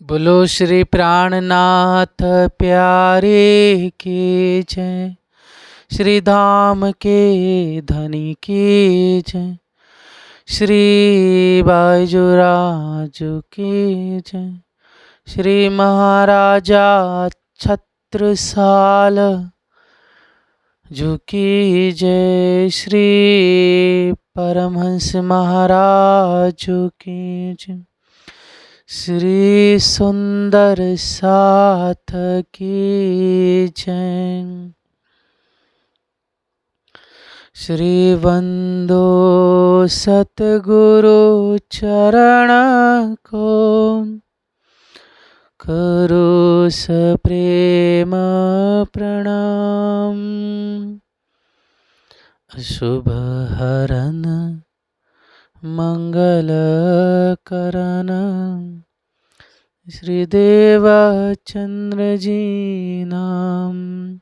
बोलो श्री प्राणनाथ प्यारे की जय। श्री धाम के धनी की जय। श्री बाजूराजू की जय। श्री महाराजा छत्रसाल जू की जय। श्री परमहंस महाराज की जय। श्री सुंदर साथ की जय। श्री वंदो सतगुरु चरण को, करो सप्रेम प्रणाम। शुभ हरन मंगल करन श्री देवचंद्र जी नाम।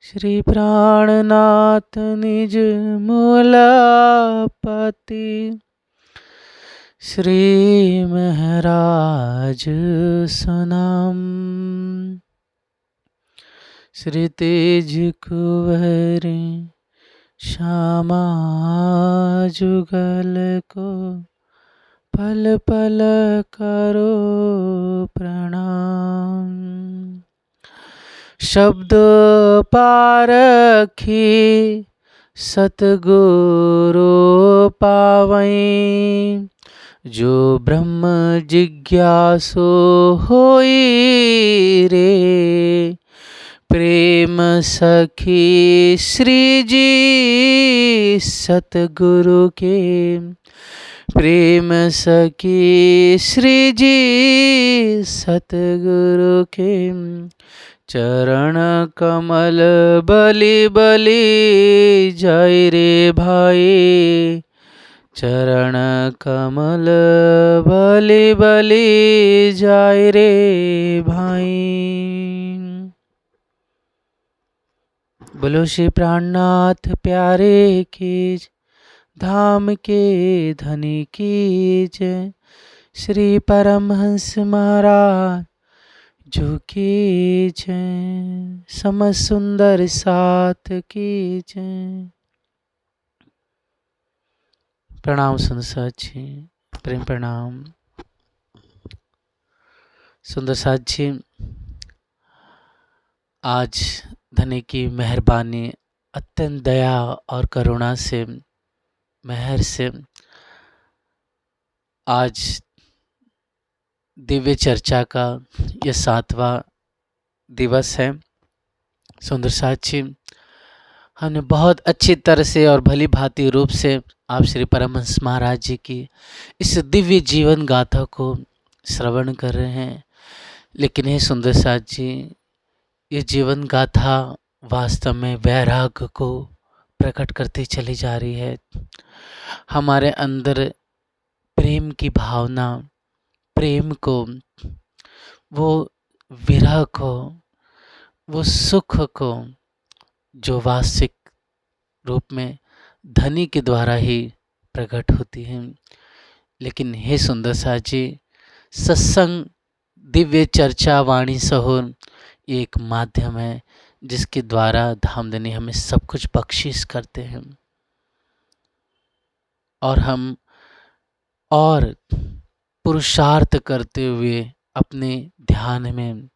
श्री प्राणनाथ निज मूलापति, श्री महराज सनाम। श्री तेज कुंवरी श्यामा जुगल को, पल पल करो प्रणाम। शब्द पारखी सतगुरु पावई, जो ब्रह्म जिज्ञासु होई रे। प्रेम सखी श्री जी सतगुरु के, प्रेम सखी श्री जी सतगुरु के। चरण कमल बलि बलि जय रे भाई। चरण कमल बलि बलि जय रे भाई। बोलो श्री प्राणनाथ प्यारे की, धाम के धनी की जय। श्री परमहंस महाराज जो की जय। सम सुंदर साथ की जय। प्रणाम सुंदर साथ जी, प्रेम प्रणाम। सुंदर साथ जी, आज धनी की मेहरबानी, अत्यंत दया और करुणा से, मेहर से आज दिव्य चर्चा का यह 7वां दिवस है। सुंदर साथ जी, हमने बहुत अच्छी तरह से और भली भांति रूप से आप श्री परमहंस महाराज जी की इस दिव्य जीवन गाथा को श्रवण कर रहे हैं। लेकिन हे सुंदर साथ जी, ये जीवन गाथा वास्तव में वैराग्य को प्रकट करती चली जा रही है। हमारे अंदर प्रेम की भावना, प्रेम को, वो विरह को, वो सुख को, जो वास्तविक रूप में धनी के द्वारा ही प्रकट होती है। लेकिन हे सुंदर साथ जी, सत्संग, दिव्य चर्चा, वाणी सहोर एक माध्यम है जिसके द्वारा धामधनी हमें सब कुछ बख्शिश करते हैं। और हम और पुरुषार्थ करते हुए अपने ध्यान में,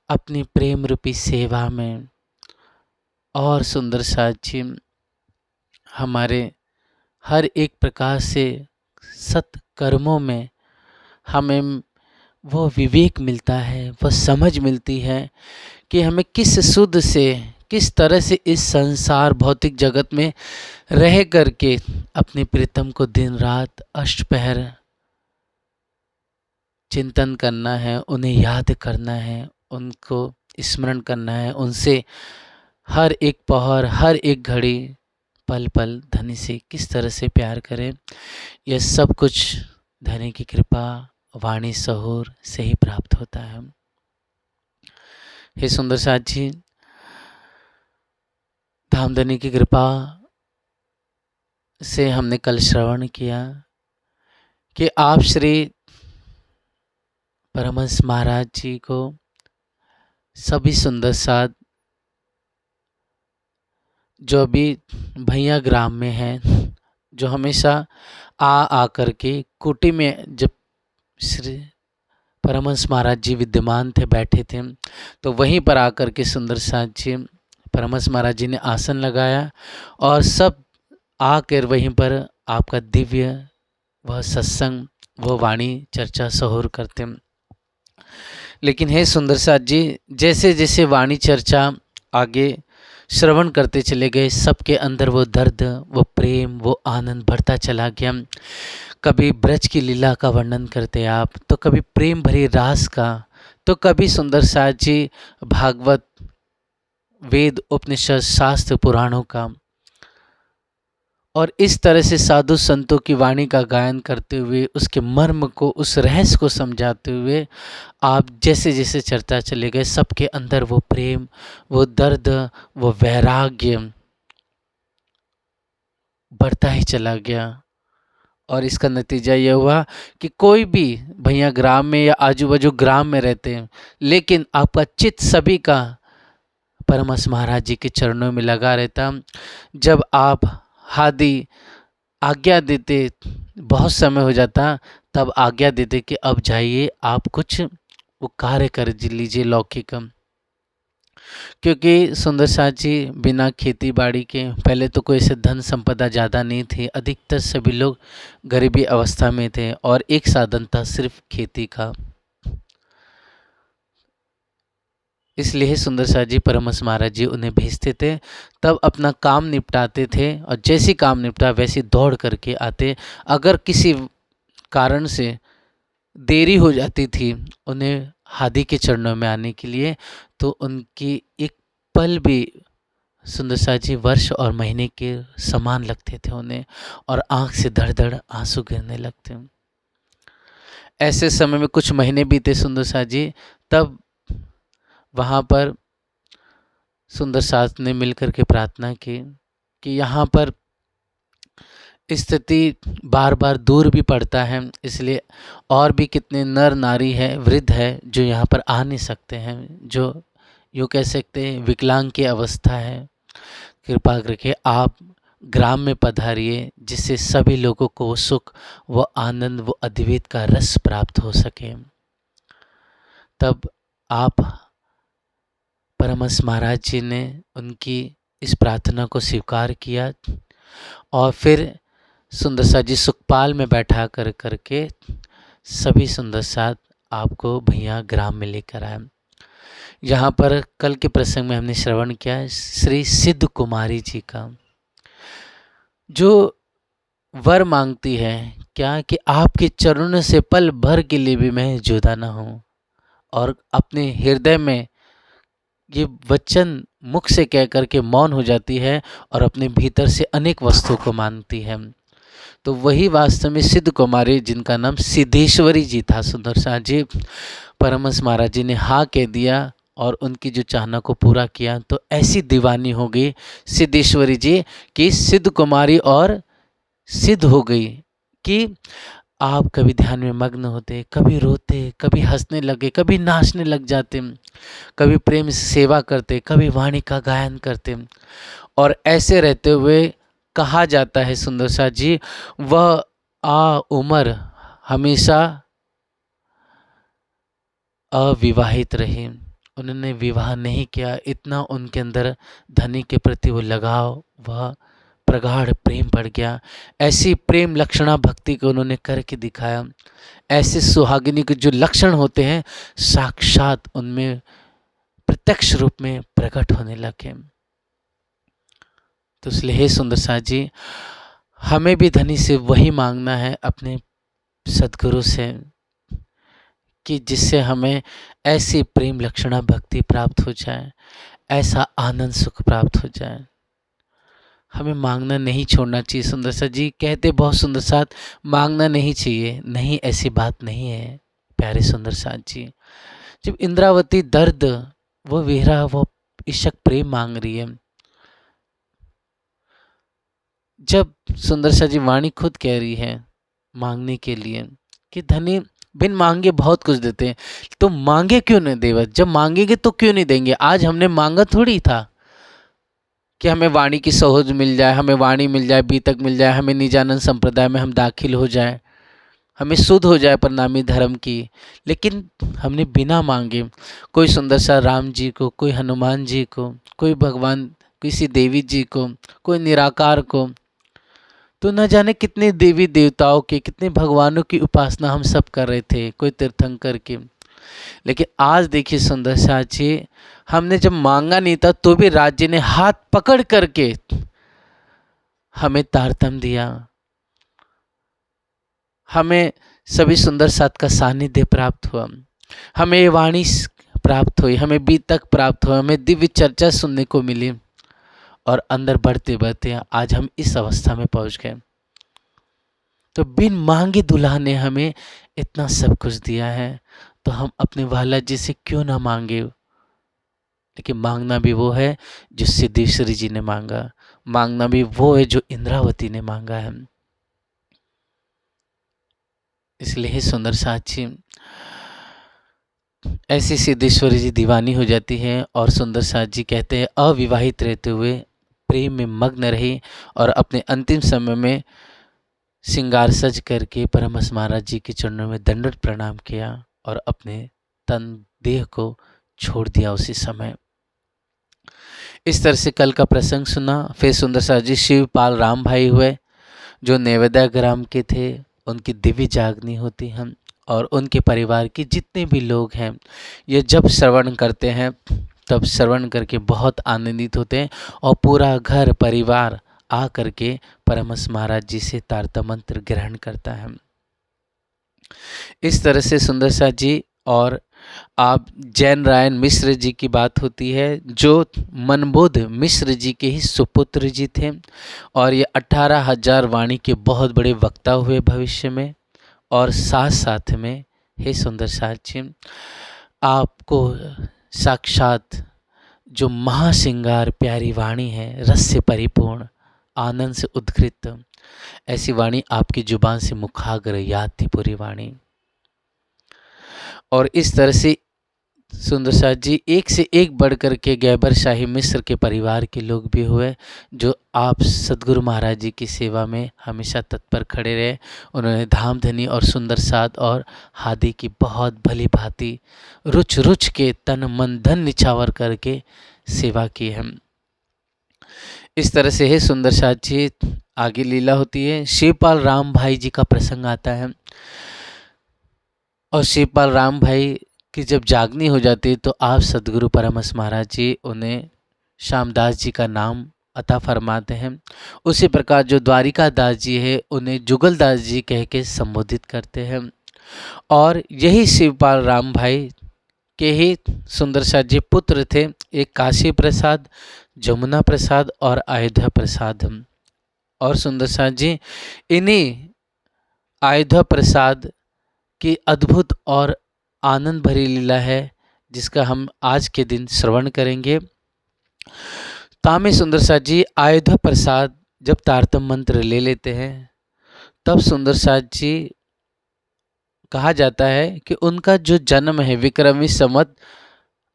अपनी प्रेम रूपी सेवा में, और सुंदर साथ जी हमारे हर एक प्रकार से सत्कर्मों में हमें वो विवेक मिलता है, वह समझ मिलती है कि हमें किस शुद्ध से, किस तरह से इस संसार भौतिक जगत में रह करके अपने प्रीतम को दिन रात अष्टपहर चिंतन करना है, उन्हें याद करना है, उनको स्मरण करना है, उनसे हर एक पहर, हर एक घड़ी, पल पल धनी से किस तरह से प्यार करें। यह सब कुछ धनी की कृपा, वाणी सहोर से ही प्राप्त होता है। हे सुंदर साथ जी, धामधनी की कृपा से हमने कल श्रवण किया कि आप श्री परमहंस महाराज जी को सभी सुंदर साथ जो अभी भैया ग्राम में हैं, जो हमेशा आ करके कुटी में जब श्री परमहंस महाराज जी विद्यमान थे, बैठे थे, तो वहीं पर आकर के सुंदर साथ जी परमहंस महाराज जी ने आसन लगाया और सब आकर वहीं पर आपका दिव्य वह सत्संग, वह वाणी चर्चा सहोर करते। लेकिन हे सुंदर साथ जी, जैसे जैसे वाणी चर्चा आगे श्रवण करते चले गए, सबके अंदर वो दर्द, वो प्रेम, वो आनंद बढ़ता चला गया। कभी ब्रज की लीला का वर्णन करते आप, तो कभी प्रेम भरी रास का, तो कभी सुंदर साथ जी भागवत, वेद, उपनिषद, शास्त्र, पुराणों का, और इस तरह से साधु संतों की वाणी का गायन करते हुए उसके मर्म को, उस रहस्य को समझाते हुए आप जैसे जैसे चर्चा चले गए, सबके अंदर वो प्रेम, वो दर्द, वो वैराग्य बढ़ता ही चला गया। और इसका नतीजा यह हुआ कि कोई भी भैया ग्राम में या आजू बाजू ग्राम में रहते हैं, लेकिन आपका चित्त सभी का परमहंस महाराज जी के चरणों में लगा रहता। जब आप हादि आज्ञा देते, बहुत समय हो जाता, तब आज्ञा देते कि अब जाइए, आप कुछ वो कार्य कर लीजिए लौकिक। क्योंकि सुंदर साथ जी बिना खेती बाड़ी के, पहले तो कोई ऐसे धन संपदा ज़्यादा नहीं थी, अधिकतर सभी लोग गरीबी अवस्था में थे और एक साधन था सिर्फ खेती का। इसलिए सुंदर साथ जी परमहंस महाराज जी उन्हें भेजते थे, तब अपना काम निपटाते थे और जैसी काम निपटा वैसी दौड़ करके आते। अगर किसी कारण से देरी हो जाती थी उन्हें हादि के चरणों में आने के लिए, तो उनकी एक पल भी सुंदर साथ जी वर्ष और महीने के समान लगते थे उन्हें, और आंख से धड़ धड़ आंसू गिरने लगते। ऐसे समय में कुछ महीने बीते सुंदर साथ जी, तब वहाँ पर सुंदर साथ ने मिलकर के प्रार्थना की कि यहाँ पर स्थिति बार बार दूर भी पड़ता है, इसलिए और भी कितने नर नारी हैं, वृद्ध है, जो यहाँ पर आ नहीं सकते हैं, जो यूँ कह सकते हैं विकलांग की अवस्था है। कृपा करके आप ग्राम में पधारिए, जिससे सभी लोगों को वो सुख, वो आनंद, वो अद्वैत का रस प्राप्त हो सके। तब आप परमहंस महाराज जी ने उनकी इस प्रार्थना को स्वीकार किया और फिर सुंदर साथ जी सुखपाल में बैठा करके सभी सुंदर साथ आपको भैया ग्राम में लेकर आए। यहाँ पर कल के प्रसंग में हमने श्रवण किया श्री सिद्ध कुमारी जी का, जो वर मांगती है क्या कि आपके चरणों से पल भर के लिए भी मैं जुदा ना हूँ, और अपने हृदय में ये वचन मुख से कह करके मौन हो जाती है और अपने भीतर से अनेक वस्तुओं को मानती है। तो वही वास्तव में सिद्ध कुमारी, जिनका नाम सिद्धेश्वरी जी था, सुंदर साथ जी परमहंस महाराज जी ने हाँ कह दिया और उनकी जो चाहना को पूरा किया, तो ऐसी दीवानी हो गई सिद्धेश्वरी जी कि सिद्ध कुमारी और सिद्ध हो गई कि आप कभी ध्यान में मग्न होते, कभी रोते, कभी हंसने लगे, कभी नाचने लग जाते, कभी प्रेम से सेवा करते, कभी वाणी का गायन करते। और ऐसे रहते हुए कहा जाता है सुंदर साथ जी, वह उम्र हमेशा अविवाहित रहे, उन्होंने विवाह नहीं किया। इतना उनके अंदर धनी के प्रति वो लगाव, वह प्रगाढ़ प्रेम बढ़ गया। ऐसी प्रेम लक्षणा भक्ति को उन्होंने करके दिखाया। ऐसे सुहागिनी के जो लक्षण होते हैं साक्षात उनमें प्रत्यक्ष रूप में प्रकट होने लगे। तो इसलिए हे सुंदर साथ जी, हमें भी धनी से वही मांगना है अपने सद्गुरु से, कि जिससे हमें ऐसी प्रेम लक्षणा भक्ति प्राप्त हो जाए, ऐसा आनंद सुख प्राप्त हो जाए। हमें मांगना नहीं छोड़ना चाहिए। सुंदर साथ जी कहते बहुत सुंदर साथ, मांगना नहीं चाहिए, नहीं ऐसी बात नहीं है प्यारे सुंदर साथ जी। जब इंद्रावती दर्द, वो विरह, वो इशक प्रेम मांग रही है, जब सुंदर साथ जी वाणी खुद कह रही है मांगने के लिए कि धनी बिन मांगे बहुत कुछ देते हैं। तो मांगे क्यों नहीं देवत, जब मांगेंगे तो क्यों नहीं देंगे। आज हमने मांगा थोड़ी था कि हमें वाणी की सोहज मिल जाए, हमें वाणी मिल जाए, बीतक मिल जाए, हमें निजानंद संप्रदाय में हम दाखिल हो जाए, हमें शुद्ध हो जाए प्रणामी धर्म की। लेकिन हमने बिना मांगे कोई सुंदर सा राम जी को, कोई हनुमान जी को, कोई भगवान किसी देवी जी को, कोई निराकार को, तो न जाने कितने देवी देवताओं के, कितने भगवानों की उपासना हम सब कर रहे थे, कोई तीर्थंकर की। लेकिन आज देखिए सुंदर सा जी, हमने जब मांगा नहीं था तो भी राज्य ने हाथ पकड़ करके हमें तारतम दिया, हमें सभी सुंदर साथ का सानिध्य प्राप्त हुआ, हमें वाणी प्राप्त हुई, हमें बीतक प्राप्त हुआ, हमें दिव्य चर्चा सुनने को मिली। और अंदर बढ़ते बढ़ते आज हम इस अवस्था में पहुंच गए। तो बिन मांगे दूल्हा ने हमें इतना सब कुछ दिया है, तो हम अपने वाला जी से क्यों ना मांगे। लेकिन मांगना भी वो है जो सिद्धेश्वरी जी ने मांगा, मांगना भी वो है जो इंद्रावती ने मांगा है। इसलिए ही सुंदर साक्षी ऐसी सिद्धेश्वरी जी दीवानी हो जाती है और सुंदर साथ जी कहते हैं अविवाहित रहते हुए प्रेम में मग्न रही और अपने अंतिम समय में श्रृंगार सज करके परमहंस महाराज जी के चरणों में दंडवत प्रणाम किया और अपने तन देह को छोड़ दिया उसी समय। इस तरह से कल का प्रसंग सुना। फिर सुंदर साथ जी शिवपाल राम भाई हुए जो नैवेद्य ग्राम के थे, उनकी दिव्य जागनी होती है और उनके परिवार के जितने भी लोग हैं ये जब श्रवण करते हैं तब श्रवण करके बहुत आनंदित होते हैं और पूरा घर परिवार आ करके परमहंस महाराज जी से तारतम मंत्र ग्रहण करता है। इस तरह से सुंदर साथ जी और आप जैन रायन मिश्र जी की बात होती है जो मनबोध मिश्र जी के ही सुपुत्र जी थे और ये 18,000 वाणी के बहुत बड़े वक्ता हुए भविष्य में। और साथ साथ में हे सुंदर साक्षी आपको साक्षात जो महासिंगार प्यारी वाणी है, रस से परिपूर्ण, आनंद से उद्घृत, ऐसी वाणी आपकी जुबान से मुखाग्र याद थी पूरी वाणी। और इस तरह से सुंदर साथ जी एक से एक बढ़ कर के गैबर शाही मिश्र के परिवार के लोग भी हुए जो आप सदगुरु महाराज जी की सेवा में हमेशा तत्पर खड़े रहे। उन्होंने धामधनी और सुंदर साथ और हादी की बहुत भली भांति रुच रुच के तन मन धन निछावर करके सेवा की है। इस तरह से है सुंदर साथ जी आगे लीला होती है। शिवपाल राम भाई जी का प्रसंग आता है और शिवपाल राम भाई कि जब जागनी हो जाती है तो आप सदगुरु परमहंस महाराज जी उन्हें श्यामदास जी का नाम अता फरमाते हैं। उसी प्रकार जो द्वारिका दास जी है उन्हें जुगल दास जी कह के संबोधित करते हैं। और यही शिवपाल राम भाई के ही सुंदर साथ जी पुत्र थे, एक काशी प्रसाद, जमुना प्रसाद और अयोध्या प्रसाद। और सुंदर साथ जी इन्हीं अयोध्या प्रसाद की अद्भुत और आनंद भरी लीला है जिसका हम आज के दिन श्रवण करेंगे। तामे सुंदर साथ जी अयोध्या प्रसाद जब तारतम मंत्र ले लेते हैं तब सुंदर साथ जी कहा जाता है कि उनका जो जन्म है विक्रमी संवत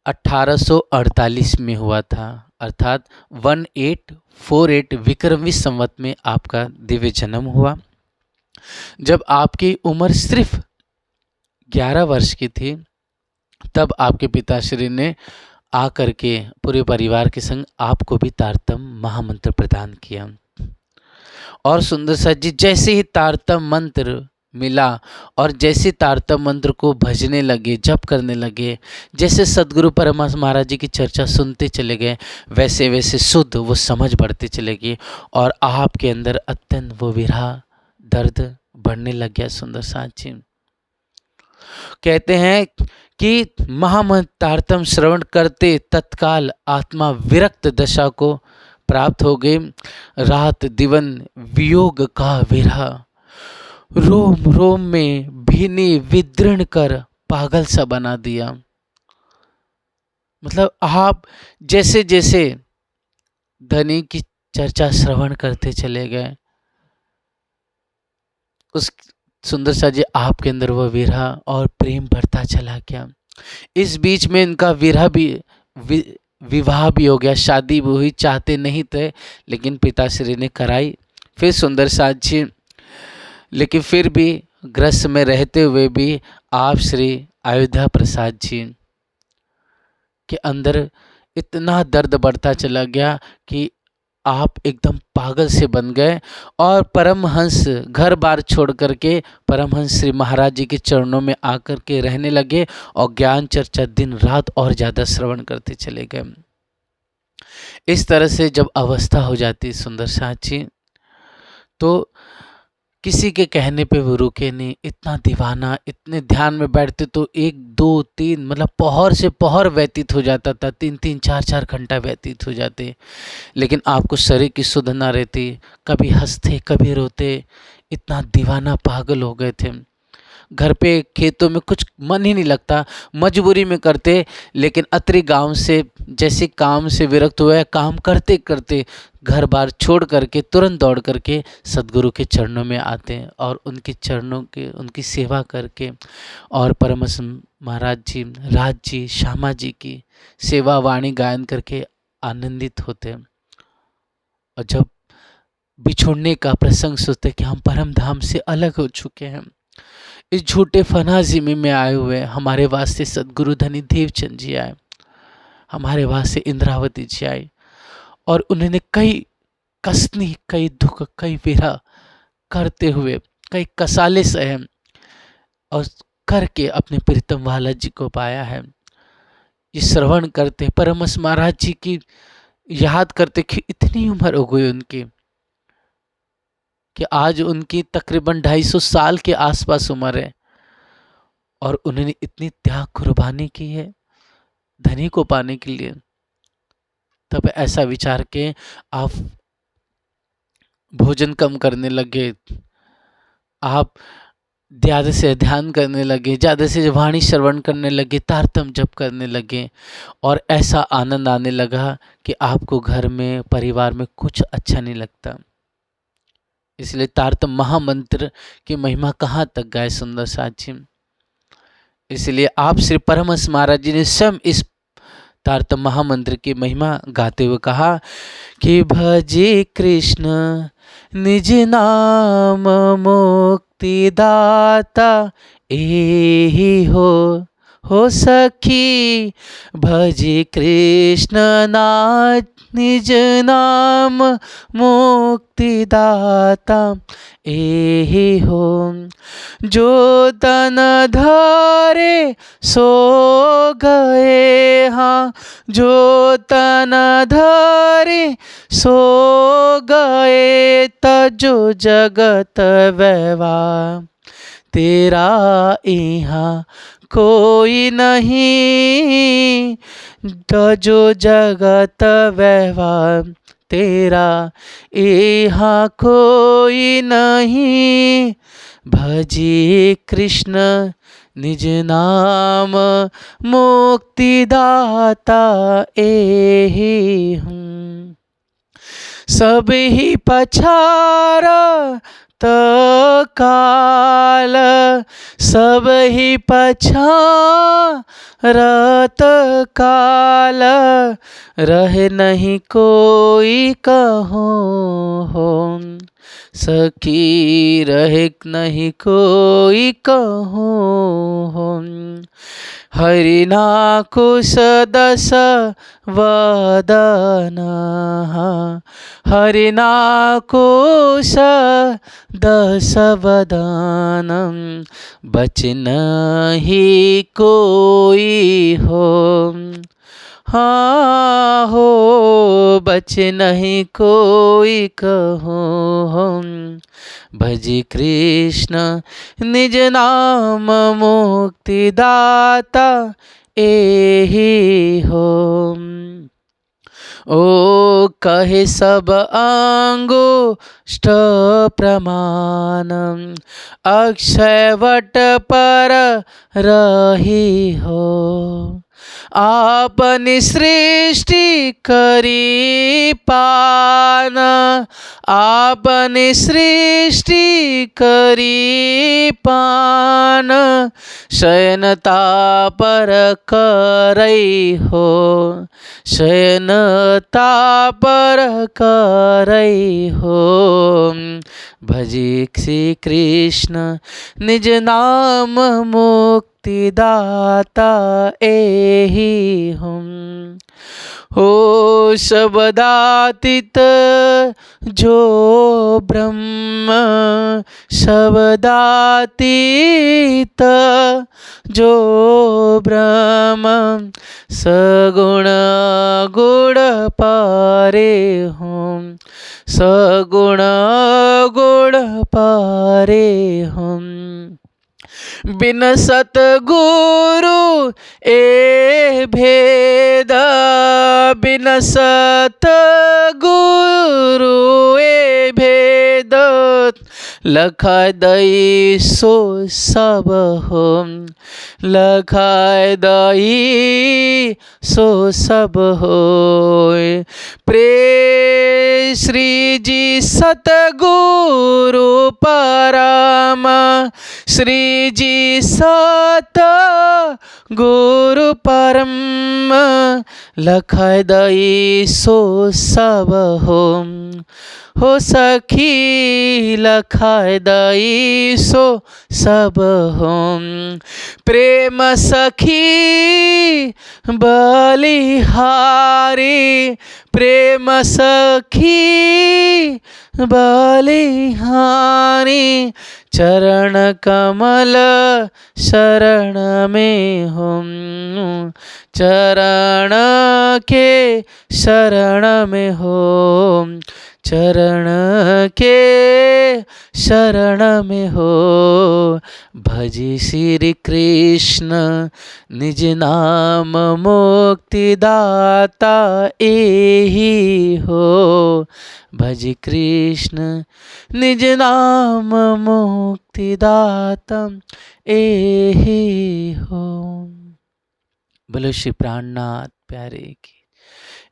1848 में हुआ था, अर्थात 1848 विक्रमी संवत में आपका दिव्य जन्म हुआ। जब आपकी उम्र सिर्फ 11 वर्ष की थी तब आपके पिताश्री ने आकर के पूरे परिवार के संग आपको भी तारतम महामंत्र प्रदान किया। और सुंदर साथ जी जैसे ही तारतम मंत्र मिला और जैसे तारतम मंत्र को भजने लगे, जप करने लगे, जैसे सदगुरु परमहंस महाराज जी की चर्चा सुनते चले गए वैसे वैसे शुद्ध वो समझ बढ़ते चले गए और आपके अंदर अत्यंत वो विरह दर्द बढ़ने लग गया। सुंदर साथ जी कहते हैं कि महामंत्र तारतम श्रवण करते तत्काल आत्मा विरक्त दशा को प्राप्त हो गई। रात दिवन वियोग का विरह रोम रोम में भीनी विदृढ़ कर पागल सा बना दिया। मतलब आप जैसे जैसे धनी की चर्चा श्रवण करते चले गए उस सुंदर सा जी आपके अंदर वह विरह और प्रेम बढ़ता चला गया। इस बीच में इनका विरह भी विवाह भी हो गया, शादी भी हुई, चाहते नहीं थे लेकिन पिताश्री ने कराई। फिर सुंदर साथ जी, लेकिन फिर भी ग्रस्त में रहते हुए भी आप श्री अयोध्या प्रसाद जी के अंदर इतना दर्द बढ़ता चला गया कि आप एकदम पागल से बन गए और परमहंस घर बार छोड़ करके परमहंस श्री महाराज जी के चरणों में आकर के रहने लगे और ज्ञान चर्चा दिन रात और ज़्यादा श्रवण करते चले गए। इस तरह से जब अवस्था हो जाती सुंदर साथ जी, तो किसी के कहने पे वो रुके नहीं, इतना दीवाना, इतने ध्यान में बैठते तो 1 2 3 मतलब पहर से पहर व्यतीत हो जाता था, 3 4 घंटा व्यतीत हो जाते। लेकिन आपको शरीर की सुध ना रहती, कभी हंसते कभी रोते, इतना दीवाना पागल हो गए थे। घर पे खेतों में कुछ मन ही नहीं लगता, मजबूरी में करते, लेकिन अत्रि गांव से जैसे काम से विरक्त हुए, काम करते करते घर बार छोड़ करके तुरंत दौड़ करके सदगुरु के चरणों में आते हैं और उनके चरणों के उनकी सेवा करके और परमहंस महाराज जी, राज जी, श्यामा जी की सेवा वाणी गायन करके आनंदित होते हैं। और जब बिछुड़ने का प्रसंग सोचते कि हम परम धाम से अलग हो चुके हैं, इस झूठे फनाजिमे में आए हुए, हमारे वास्ते सदगुरु धनी देवचंद जी आए, हमारे वास्ते इंद्रावती जी आए और उन्होंने कई कसनी, कई दुख, कई विरह करते हुए कई कसाले सहे और करके अपने प्रीतम वाला जी को पाया है। ये श्रवण करते परमहंस महाराज जी की याद करते कि इतनी उम्र हो गई उनकी कि आज उनकी तकरीबन 250 साल के आसपास उम्र है और उन्होंने इतनी त्याग कुर्बानी की है धनी को पाने के लिए। तब ऐसा विचार के आप भोजन कम करने लगे, आप ज़्यादा से ध्यान करने लगे, ज़्यादा से वाणी श्रवण करने लगे, तारतम जप करने लगे और ऐसा आनंद आने लगा कि आपको घर में परिवार में कुछ अच्छा नहीं लगता। इसलिए तारतम महामंत्र की महिमा कहाँ तक गाए सुंदर साथ जी। इसलिए आप श्री परमहंस महाराज जी ने स्वयं इस तारतम महामंत्र की महिमा गाते हुए कहा कि भजे कृष्ण निज नाम मुक्ति दाता एहि हो सखी, भजे कृष्ण नाथ निज नाम मुक्ति दाता एहि हो, जो तन धरे सो गए, हाँ जो तन धरे सो गए, तजो जगत व्यवहार तेरा यहाँ कोई नहीं, तजो जगत व्यवहार तेरा यहाँ कोई नहीं, भजे कृष्ण निज नाम मुक्ति दाता एहि हूँ। सब ही पछारा काल, सब ही पछारत काल, रहे नहीं कोई कहो हो, सखी रहे नहीं कोई कहो हो, हरिना कुश दस वदना, हरिना कुश दस वदनम, बच नहीं कोई हो, हाँ हो बच नहीं कोई कहो हम, भजे कृष्ण निज नाम मुक्ति दाता एहि हो। ओ कहे सब अंगुष्ठ प्रमाणम, अक्षय वट पर रही हो, आपनी सृष्टि करी पान, आपनी सृष्टि करी पान, शयनता पर करई हो, शयनता पर करई हो। भजी श्री कृष्ण निज नाम मुक्ति दाता एहि हम। हो शब्दातीत जो ब्रह्म, शब्दातीत जो ब्रह्म, सगुण गुण पारे हम, सगुण गुण पारे हम। बिन सतगुरु ए भेद, बिन सतगुरु ए भेद, लखाय दई सो सब हो, लखाय दई सो सब होय। प्रे श्री जी सतगुरु परम, श्री जी सत गुरु परम, लखाय दई सो सब हो सखी, लखाय दई सो सब हो। प्रेम सखी बलिहारी, प्रेम सखी बलिहारी, चरण कमल शरण में हम, चरण के शरण में हो, चरण के शरण में हो। भजी श्री कृष्ण निज नाम मुक्ति दाता एहि हो, भज कृष्ण निज नाम मुक्ति दाता एहि हो। बोलो श्री प्राणनाथ प्यारे की।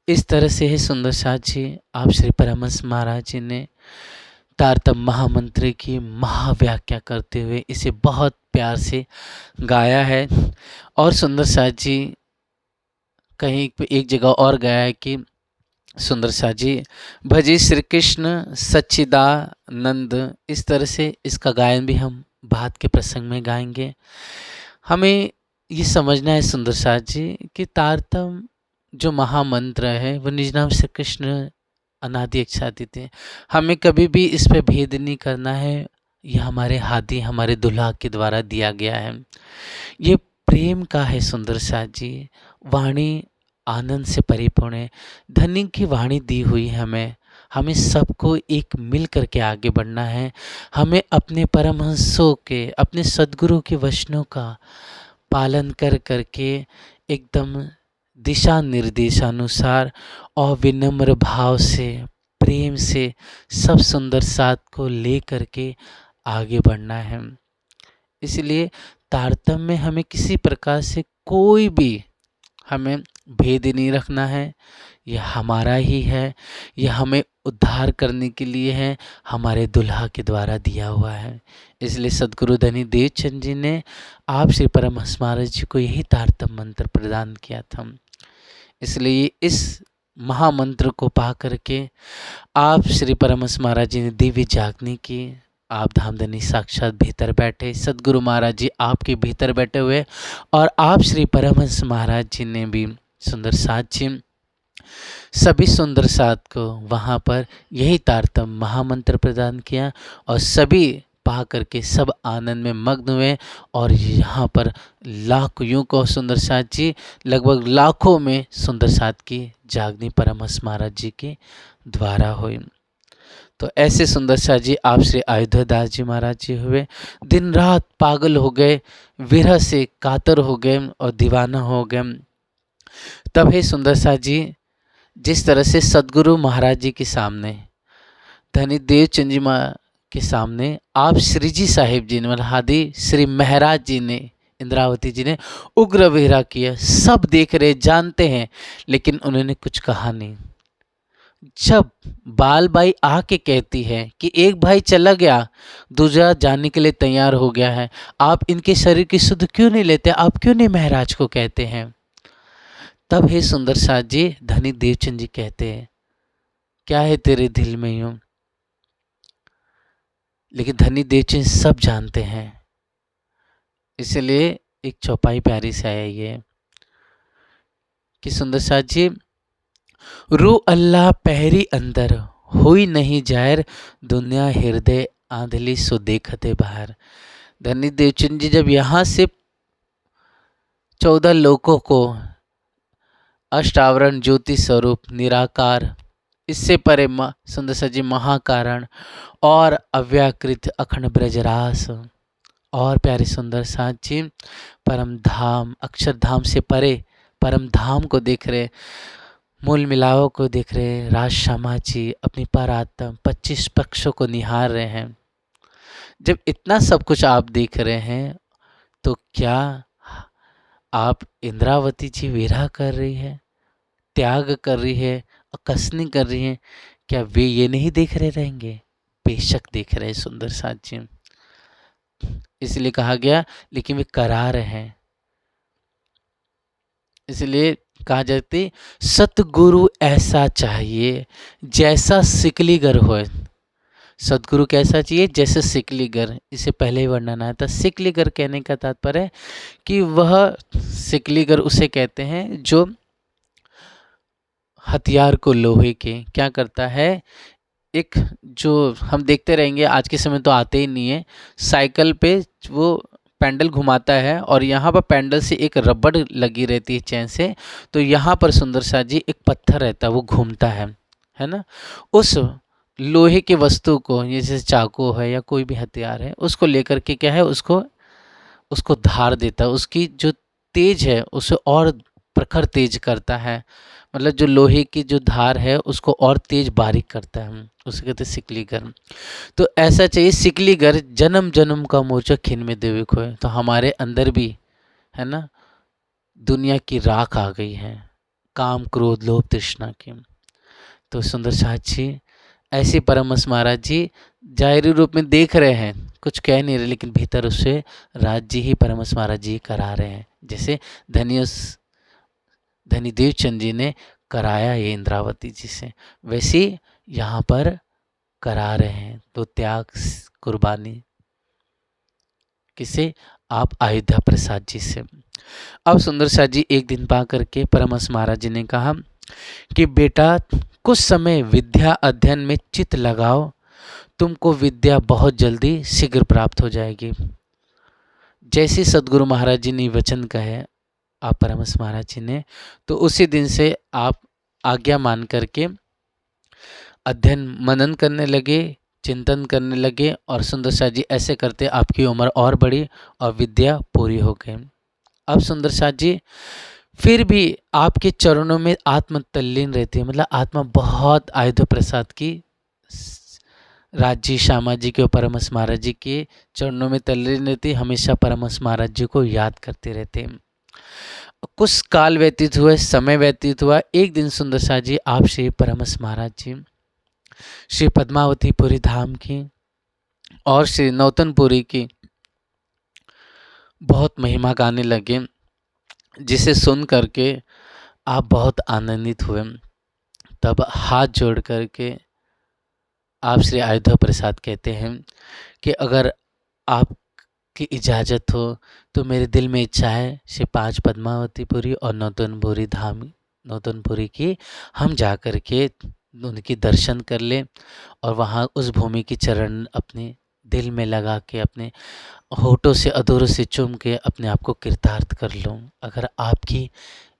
इस तरह से है सुंदर साथ जी, आप श्री परमहंस महाराज जी ने तारतम्य महामंत्र की महाव्याख्या करते हुए इसे बहुत प्यार से गाया है। और सुंदर साथ जी कहीं एक जगह और गाया है कि सुंदर साथ जी भजी श्री कृष्ण सच्चिदानंद। इस तरह से इसका गायन भी हम बाद के प्रसंग में गाएंगे। हमें ये समझना है सुंदर साथ जी कि तारतम्य जो महामंत्र है वो निज नाम श्री कृष्ण अनादि इच्छातीत है। हमें कभी भी इस पे भेद नहीं करना है। यह हमारे हादी हमारे दुल्हा के द्वारा दिया गया है। ये प्रेम का है सुंदर साथ जी। वाणी आनंद से परिपूर्ण है। धन्य की वाणी दी हुई है हमें सबको एक मिल करके आगे बढ़ना है। हमें अपने परमहंसों के अपने सद्गुरु के वचनों का पालन कर करके एकदम दिशा निर्देशानुसार और विनम्र भाव से प्रेम से सब सुंदर साथ को ले करके आगे बढ़ना है। इसलिए तारतम्य में हमें किसी प्रकार से कोई भी हमें भेद नहीं रखना है। यह हमारा ही है, यह हमें उद्धार करने के लिए है, हमारे दुल्हा के द्वारा दिया हुआ है। इसलिए सद्गुरु धनी देवचंद जी ने आप श्री परमहंस महाराज जी को यही तारतम्य मंत्र प्रदान किया था। इसलिए इस महामंत्र को पा करके आप श्री परमहंस महाराज जी ने दिव्य जागनी की। आप धामधनी साक्षात भीतर बैठे, सद्गुरु महाराज जी आपके भीतर बैठे हुए और आप श्री परमहंस महाराज जी ने भी सुंदर साथ जी सभी सुंदर साथ को वहाँ पर यही तारतम्य महामंत्र प्रदान किया और सभी पा करके सब आनंद में मग्न हुए। और यहाँ पर लाख यूँ को सुंदर साथ जी लगभग लाखों में सुंदर साथ की जागनी परमहंस महाराज जी के द्वारा हुई। तो ऐसे सुंदर साथ जी आप श्री अयोध्यादास जी महाराज जी हुए। दिन रात पागल हो गए, विरह से कातर हो गए और दीवाना हो गए। तब हे सुंदर साथ जी जिस तरह से सद्गुरु महाराज जी के सामने धनी देवचंद जी के सामने आप श्री जी साहिब जी ने हादी श्री महाराज जी ने इंद्रावती जी ने उग्र विरह किया। सब देख रहे, जानते हैं, लेकिन उन्होंने कुछ कहा नहीं। जब बालबाई आके कहती है कि एक भाई चला गया, दूसरा जाने के लिए तैयार हो गया है, आप इनके शरीर की सुध क्यों नहीं लेते, आप क्यों नहीं महाराज को कहते हैं? तब हे सुंदर साथ जी, धनी देवचंद जी कहते हैं, क्या है तेरे दिल में यूं? लेकिन धनी देवचंद सब जानते हैं, इसलिए एक चौपाई प्यारी से आया ये कि सुंदर साथ जी, रू अल्लाह पहरी अंदर, हुई नहीं जाहिर, दुनिया हृदय आंधली सो देखते बाहर। धनी देवचंद जी जब यहाँ से 14 लोकों को अष्टावरण ज्योति स्वरूप निराकार, इससे परे सुंदर सा जी महाकारण और अव्याकृत अखंड ब्रजरास और प्यारे सुंदर साथ जी परम धाम, अक्षरधाम से परे परम धाम को देख रहे, मूल मिलावों को देख रहे, राज श्यामा जी अपनी परात्म 25 पक्षों को निहार रहे हैं। जब इतना सब कुछ आप देख रहे हैं तो क्या आप इंद्रावती जी विरह कर रही है, त्याग कर रही है, अकसनी कर रही है, क्या वे ये नहीं देख रहे रहेंगे? बेशक देख रहे सुंदर साथ जी, इसलिए कहा गया, लेकिन वे करा रहे हैं। इसलिए कहा जाती सतगुरु ऐसा चाहिए जैसा सिकलीगर होए। सदगुरु कैसा चाहिए? जैसे सिकलीगर। इसे पहले ही वर्णन आया था। सिकलीगर कहने का तात्पर्य है कि वह सिकलीगर उसे कहते हैं जो हथियार को लोहे के क्या करता है, एक जो हम देखते रहेंगे, आज के समय तो आते ही नहीं है, साइकिल पे वो पैंडल घुमाता है और यहाँ पर पैंडल से एक रबड़ लगी रहती है चैन से, तो यहाँ पर सुंदर सा जी एक पत्थर रहता है, वो घूमता है ना, उस लोहे के वस्तु को, जैसे चाकू है या कोई भी हथियार है, उसको लेकर के क्या है, उसको धार देता है, उसकी जो तेज है उसे और प्रखर तेज करता है, मतलब जो लोहे की जो धार है उसको और तेज बारीक करता है, उसे कहते हैं सिकलीगर। तो ऐसा चाहिए सिकलीगर, जन्म जन्म का मोर्चा खिन में देवे खोए। तो हमारे अंदर भी है ना दुनिया की राख आ गई है, काम क्रोध लोभ तृष्णा की। तो सुंदर साथ जी ऐसे परमहंस महाराज जी जाहिरी रूप में देख रहे हैं, कुछ कह नहीं रहे, लेकिन भीतर उससे राज्य ही परमहंस महाराज जी करा रहे हैं, जैसे धनी देवचंद जी ने कराया ये इंद्रावती जी से, वैसे यहाँ पर करा रहे हैं। तो त्याग कुर्बानी किसे? आप अयोध्या प्रसाद जी से। अब सुंदर साथ जी एक दिन पा करके परमहंस महाराज जी ने कहा कि बेटा कुछ समय विद्या अध्ययन में चित्त लगाओ, तुमको विद्या बहुत जल्दी शीघ्र प्राप्त हो जाएगी। जैसे सदगुरु महाराज जी ने वचन कहे आप परमहंस महाराज जी ने, तो उसी दिन से आप आज्ञा मान करके अध्ययन मनन करने लगे, चिंतन करने लगे, और सुंदर साथ जी ऐसे करते आपकी उम्र और बढ़ी और विद्या पूरी हो गई। अब सुंदर साथ जी फिर भी आपके चरणों में आत्म तल्लीन रहती है, मतलब आत्मा बहुत अयोध्या प्रसाद की राजी श्यामा जी के और परमहंस महाराज जी के चरणों में तल्लीन रहती, हमेशा परमहंस महाराज जी को याद करते रहते। कुछ काल व्यतीत हुए, समय व्यतीत हुआ। एक दिन सुंदर साथ जी आप श्री परमहंस महाराज जी श्री पद्मावतीपुरी धाम की और श्री नौतनपुरी की बहुत महिमा गाने लगे, जिसे सुन करके आप बहुत आनंदित हुए। तब हाथ जोड़ करके आप श्री अयोध्या प्रसाद कहते हैं कि अगर आपकी इजाज़त हो तो मेरे दिल में इच्छा है श्री 5 पद्मावतीपुरी और नौतनपुरी धाम, नौतनपुरी की हम जा कर के उनकी दर्शन कर लें और वहाँ उस भूमि की चरण अपने दिल में लगा के अपने होठों से अधूरों से चूम के अपने आप को कृतार्थ कर लूँ, अगर आपकी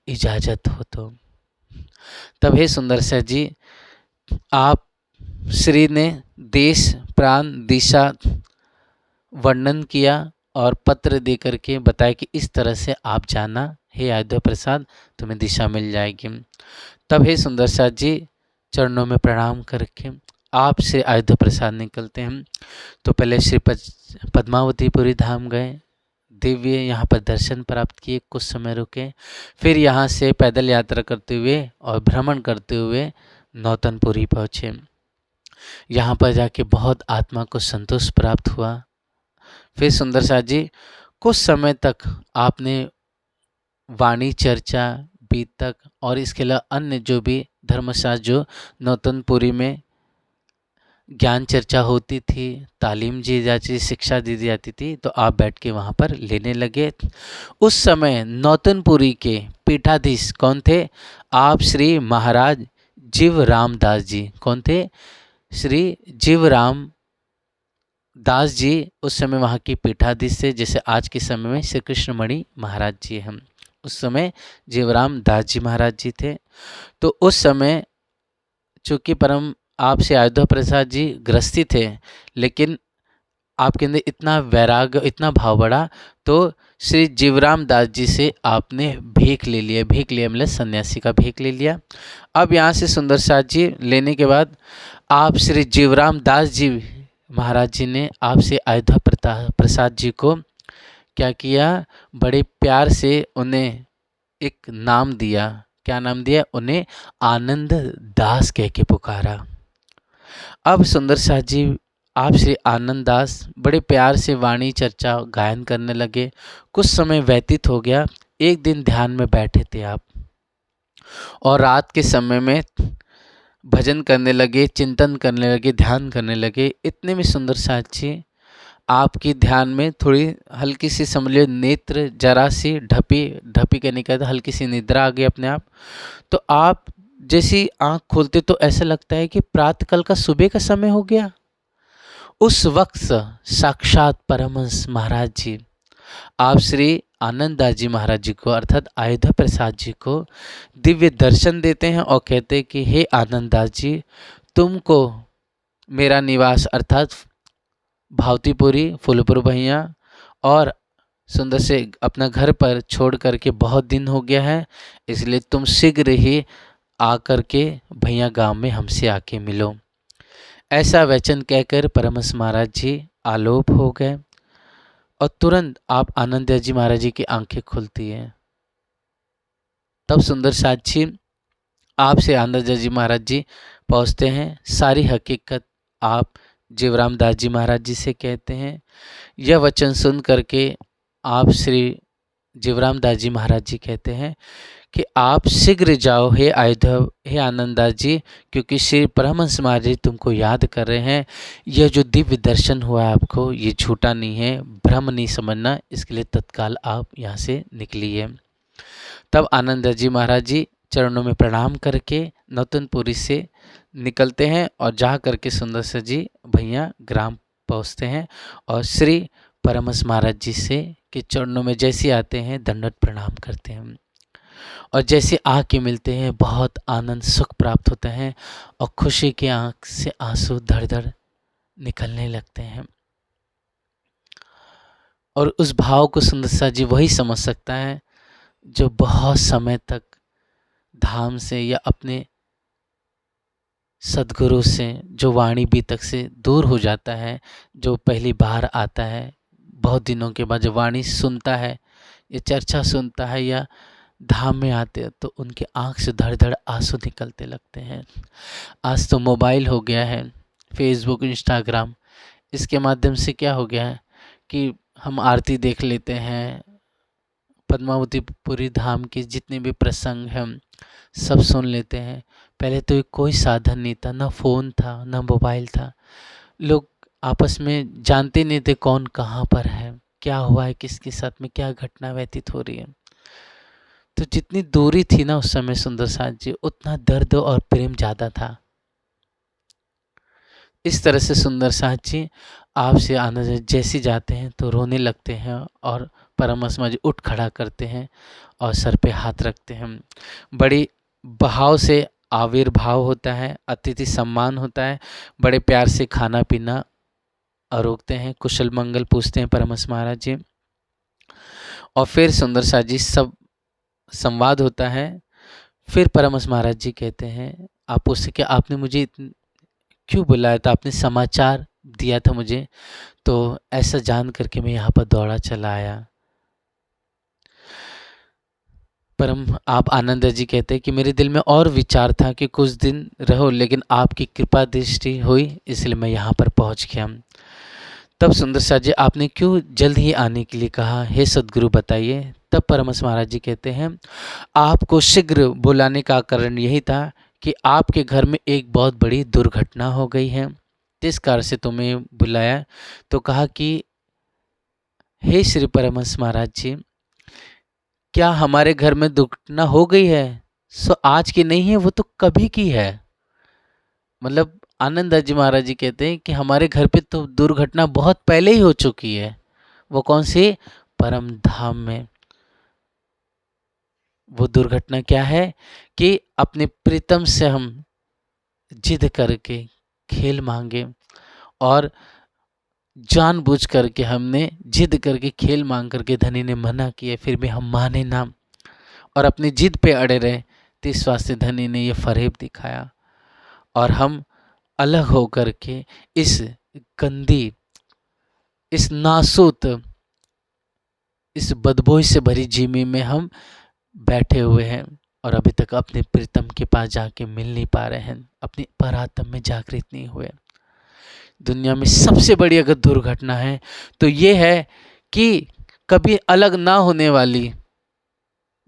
इजाज़त हो तो। तब हे सुंदर सर जी आप श्री ने देश प्राण दिशा वर्णन किया और पत्र दे करके बताया कि इस तरह से आप जाना, हे अयोध्या प्रसाद तुम्हें दिशा मिल जाएगी। तब हे सुंदर साथ जी चरणों में प्रणाम करके आप से अयोध्या प्रसाद निकलते हैं। तो पहले श्री पद्मावतीपुरी धाम गए, दिव्य यहाँ पर दर्शन प्राप्त किए, कुछ समय रुके, फिर यहाँ से पैदल यात्रा करते हुए और भ्रमण करते हुए नौतनपुरी पहुँचे। यहाँ पर जाके बहुत आत्मा को संतोष प्राप्त हुआ। फिर सुंदर साथ जी कुछ समय तक आपने वाणी चर्चा, बीतक और इसके अलावा अन्य जो भी धर्मशास्त्र जो नौतनपुरी में ज्ञान चर्चा होती थी, तालीम दी जाती, शिक्षा दी जाती थी, तो आप बैठ के वहाँ पर लेने लगे। उस समय नौतनपुरी के पीठाधीश कौन थे? आप श्री महाराज जीवराम दास जी। कौन थे? श्री जीवराम दास जी उस समय वहाँ की पीठाधीश थे, जैसे आज के समय में श्री कृष्णमणि महाराज जी हम, उस समय जीवराम दास जी महाराज जी थे। तो उस समय चूँकि परम आपसे अयोध्या प्रसाद जी गृहस्थी थे, लेकिन आपके अंदर इतना वैराग्य, इतना भाव बढ़ा, तो श्री जीवराम दास जी से आपने भीख ले लिया। भीख लिया मतलब सन्यासी का भीख ले लिया। अब यहाँ से सुंदर साथ जी लेने के बाद आप श्री जीवराम दास जी महाराज जी ने आपसे अयोध्या प्रसाद जी को क्या किया? बड़े प्यार से उन्हें एक नाम दिया। क्या नाम दिया? उन्हें आनंद दास कह के पुकारा। अब सुंदर साथ जी आप श्री आनंद दास बड़े प्यार से वाणी चर्चा गायन करने लगे। कुछ समय व्यतीत हो गया। एक दिन ध्यान में बैठे थे आप और रात के समय में भजन करने लगे, चिंतन करने लगे, ध्यान करने लगे। इतने में सुंदर साथ जी आपकी ध्यान में थोड़ी हल्की सी समझ लो नेत्र जरा सी ढपी कहने का हल्की सी निद्रा आ गई अपने आप। तो आप जैसी आंख खोलते तो ऐसा लगता है कि प्रातःकाल का सुबह का समय हो गया। उस वक्त साक्षात परमहंस महाराज जी आप श्री आनंद दास जी महाराज जी को अर्थात अयोध्या प्रसाद जी को दिव्य दर्शन देते हैं और कहते हैं कि हे आनंद दास जी, तुमको मेरा निवास अर्थात भावतीपुरी फूलपुर भैया और सुंदर से अपना घर पर छोड़ करके बहुत दिन हो गया है, इसलिए तुम शीघ्र ही आकर के भैया गांव में हमसे आके मिलो। ऐसा वचन कहकर परमहंस महाराज जी आलोप हो गए और तुरंत आप आनंद जी महाराज जी की आंखें खुलती हैं। तब सुंदर साक्षी आपसे आनंद जी महाराज जी पहुँचते हैं। सारी हकीकत आप जीवराम दास जी महाराज जी से कहते हैं। यह वचन सुन करके आप श्री जीवराम दास जी महाराज जी कहते हैं कि आप शीघ्र जाओ हे अयोध्या, हे आनंद दास जी, क्योंकि श्री परमहंस महाराज जी तुमको याद कर रहे हैं। यह जो दिव्य दर्शन हुआ है आपको, ये झूठा नहीं है, भ्रम नहीं समझना, इसके लिए तत्काल आप यहाँ से निकलिए। तब आनंद दास जी महाराज जी चरणों में प्रणाम करके नौतनपुरी से निकलते हैं और जा करके सुंदर से जी भैया ग्राम पहुँचते हैं और श्री परमहंस महाराज जी से के चरणों में जैसे आते हैं दंडवत प्रणाम करते हैं और जैसे आके मिलते हैं बहुत आनंद सुख प्राप्त होता है और खुशी के आंख से आंसू धड़ धड़ निकलने लगते हैं। और उस भाव को सुंदर सा जी वही समझ सकता है जो बहुत समय तक धाम से या अपने सद्गुरु से जो वाणी बीतक से दूर हो जाता है, जो पहली बार आता है, बहुत दिनों के बाद जो वाणी सुनता है या चर्चा सुनता है या धाम में आते हैं, तो उनके आँख से धड़ धड़ आंसू निकलते लगते हैं। आज तो मोबाइल हो गया है, फेसबुक, इंस्टाग्राम, इसके माध्यम से क्या हो गया है कि हम आरती देख लेते हैं, पद्मावतीपुरी धाम के जितने भी प्रसंग हैं सब सुन लेते हैं। पहले तो कोई साधन नहीं था, ना फ़ोन था, ना मोबाइल था, लोग आपस में जानते नहीं थे कौन कहाँ पर है, क्या हुआ है, किसके साथ में क्या घटना व्यतीत हो रही है। तो जितनी दूरी थी ना उस समय सुंदर साथ जी, उतना दर्द और प्रेम ज़्यादा था। इस तरह से सुंदर साथ जी आपसे आनंद जैसे जाते हैं तो रोने लगते हैं और परमहंस महाराज जी उठ खड़ा करते हैं और सर पे हाथ रखते हैं। बड़ी भाव से आविर्भाव होता है, अतिथि सम्मान होता है, बड़े प्यार से खाना पीना रोकते हैं, कुशल मंगल पूछते हैं परमहंस महाराज जी और फिर सुंदर साथ जी सब संवाद होता है। फिर परमहंस महाराज जी कहते हैं, आप उससे क्या आपने मुझे क्यों बुलाया था, आपने समाचार दिया था मुझे, तो ऐसा जान करके मैं यहाँ पर दौड़ा चला आया। परम आप आनंद जी कहते हैं कि मेरे दिल में और विचार था कि कुछ दिन रहो, लेकिन आपकी कृपा दृष्टि हुई इसलिए मैं यहाँ पर पहुँच गया। तब सुंदर सा जी आपने क्यों जल्द ही आने के लिए कहा, हे सद्गुरु बताइए। तब परमहंस महाराज जी कहते हैं, आपको शीघ्र बुलाने का कारण यही था कि आपके घर में एक बहुत बड़ी दुर्घटना हो गई है, जिस कारण से तुम्हें बुलाया। तो कहा कि हे श्री परमहंस महाराज जी, क्या हमारे घर में दुर्घटना हो गई है? सो आज की नहीं है, वो तो कभी की है। मतलब आनंद जी महाराज जी कहते हैं कि हमारे घर पे तो दुर्घटना बहुत पहले ही हो चुकी है। वो कौन सी? परम धाम में। वो दुर्घटना क्या है कि अपने प्रीतम से हम जिद करके खेल मांगे, और जानबूझ करके हमने जिद करके खेल मांग करके धनी ने मना किया, फिर भी हम माने ना और अपनी जिद पे अड़े रहे। तो इस वास्ते धनी ने ये फरेब दिखाया और हम अलग होकर के इस गंदी, इस नासूत, इस बदबोई से भरी जीमी में हम बैठे हुए हैं और अभी तक अपने प्रीतम के पास जाके मिल नहीं पा रहे हैं, अपनी परात्म में जागृत नहीं हुए। दुनिया में सबसे बड़ी अगर दुर्घटना है तो ये है कि कभी अलग ना होने वाली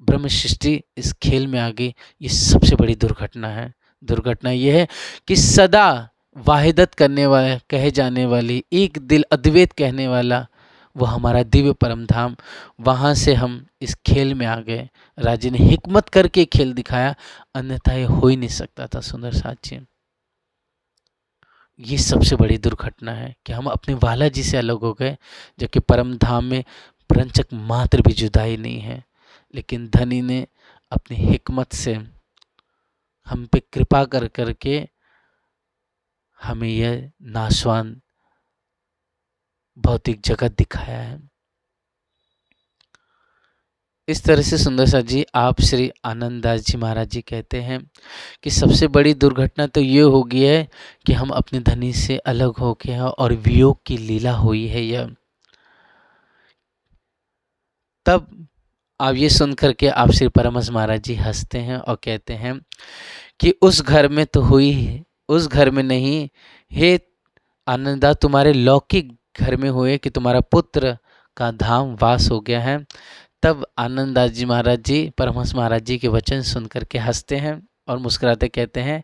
ब्रह्म सृष्टि इस खेल में आ गई। ये सबसे बड़ी दुर्घटना है। दुर्घटना ये है कि सदा वाहिदत करने वाला, कहे जाने वाली, एक दिल अद्वैत कहने वाला वो हमारा दिव्य परम धाम, वहाँ से हम इस खेल में आ गए। राजे ने हिकमत करके खेल दिखाया, अन्यथा ये हो ही नहीं सकता था। सुंदर साथी, ये सबसे बड़ी दुर्घटना है कि हम अपने वाला जी से अलग हो गए, जबकि परम धाम में प्रंचक मात्र भी जुदाई नहीं है। लेकिन धनी ने अपनी हिकमत से हम पे कृपा कर करके हमें यह नाशवान भौतिक जगत दिखाया है। इस तरह से सुंदर सा जी आप श्री आनंददास जी महाराज जी कहते हैं कि सबसे बड़ी दुर्घटना तो ये हो गई है कि हम अपने धनी से अलग हो गए हैं और वियोग की लीला हुई है यह। तब आप ये सुन करके आप श्री परमहंस महाराज जी हंसते हैं और कहते हैं कि उस घर में तो हुई है, उस घर में नहीं, हे आनंदा तुम्हारे लौकिक घर में हुए कि तुम्हारा पुत्र का धाम वास हो गया है। तब आनंददास जी महाराज जी परमहंस महाराज जी के वचन सुन करके हंसते हैं और मुस्कुराते कहते हैं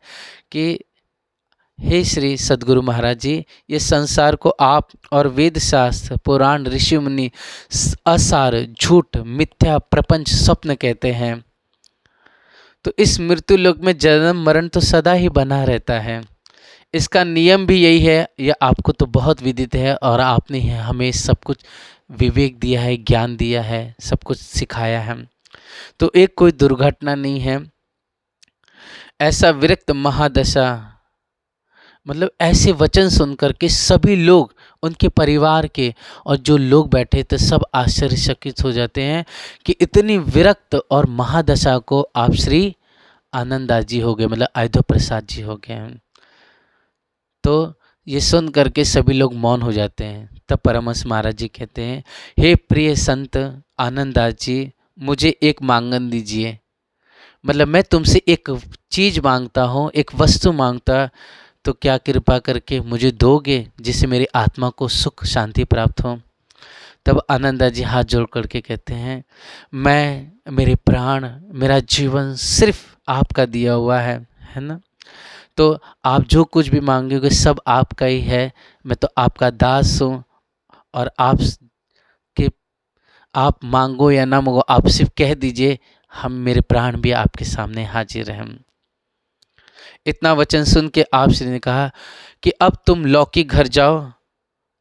कि हे श्री सद्गुरु महाराज जी, ये संसार को आप और वेद शास्त्र, पुराण, ऋषि मुनि असार, झूठ, मिथ्या, प्रपंच, स्वप्न कहते हैं। तो इस मृत्यु लोक में जन्म मरण तो सदा ही बना रहता है। इसका नियम भी यही है, यह आपको तो बहुत विदित है और आपने हमें सब कुछ विवेक दिया है, ज्ञान दिया है, सब कुछ सिखाया है। तो एक कोई दुर्घटना नहीं है। ऐसा विरक्त महादशा, मतलब ऐसे वचन सुनकर के सभी लोग, उनके परिवार के और जो लोग बैठे थे सब आश्चर्यचकित हो जाते हैं कि इतनी विरक्त और महादशा को आप श्री आनंददास जी हो गए, मतलब अयोध्या प्रसाद जी हो गए हैं। तो ये सुन करके सभी लोग मौन हो जाते हैं। तब परमहंस महाराज जी कहते हैं, हे प्रिय संत आनंददास जी, मुझे एक मांगन दीजिए। मतलब मैं तुमसे एक चीज़ मांगता हूँ, एक वस्तु मांगता, तो क्या कृपा करके मुझे दोगे जिससे मेरी आत्मा को सुख शांति प्राप्त हो। तब आनंददास जी हाथ जोड़ करके कहते हैं, मैं, मेरे प्राण, मेरा जीवन सिर्फ आपका दिया हुआ है ना। तो आप जो कुछ भी मांगोगे सब आपका ही है। मैं तो आपका दास हूँ और आप मांगो या ना मांगो, आप सिर्फ कह दीजिए, हम, मेरे प्राण भी आपके सामने हाजिर हैं। इतना वचन सुन के आप श्री ने कहा कि अब तुम लौकिक घर जाओ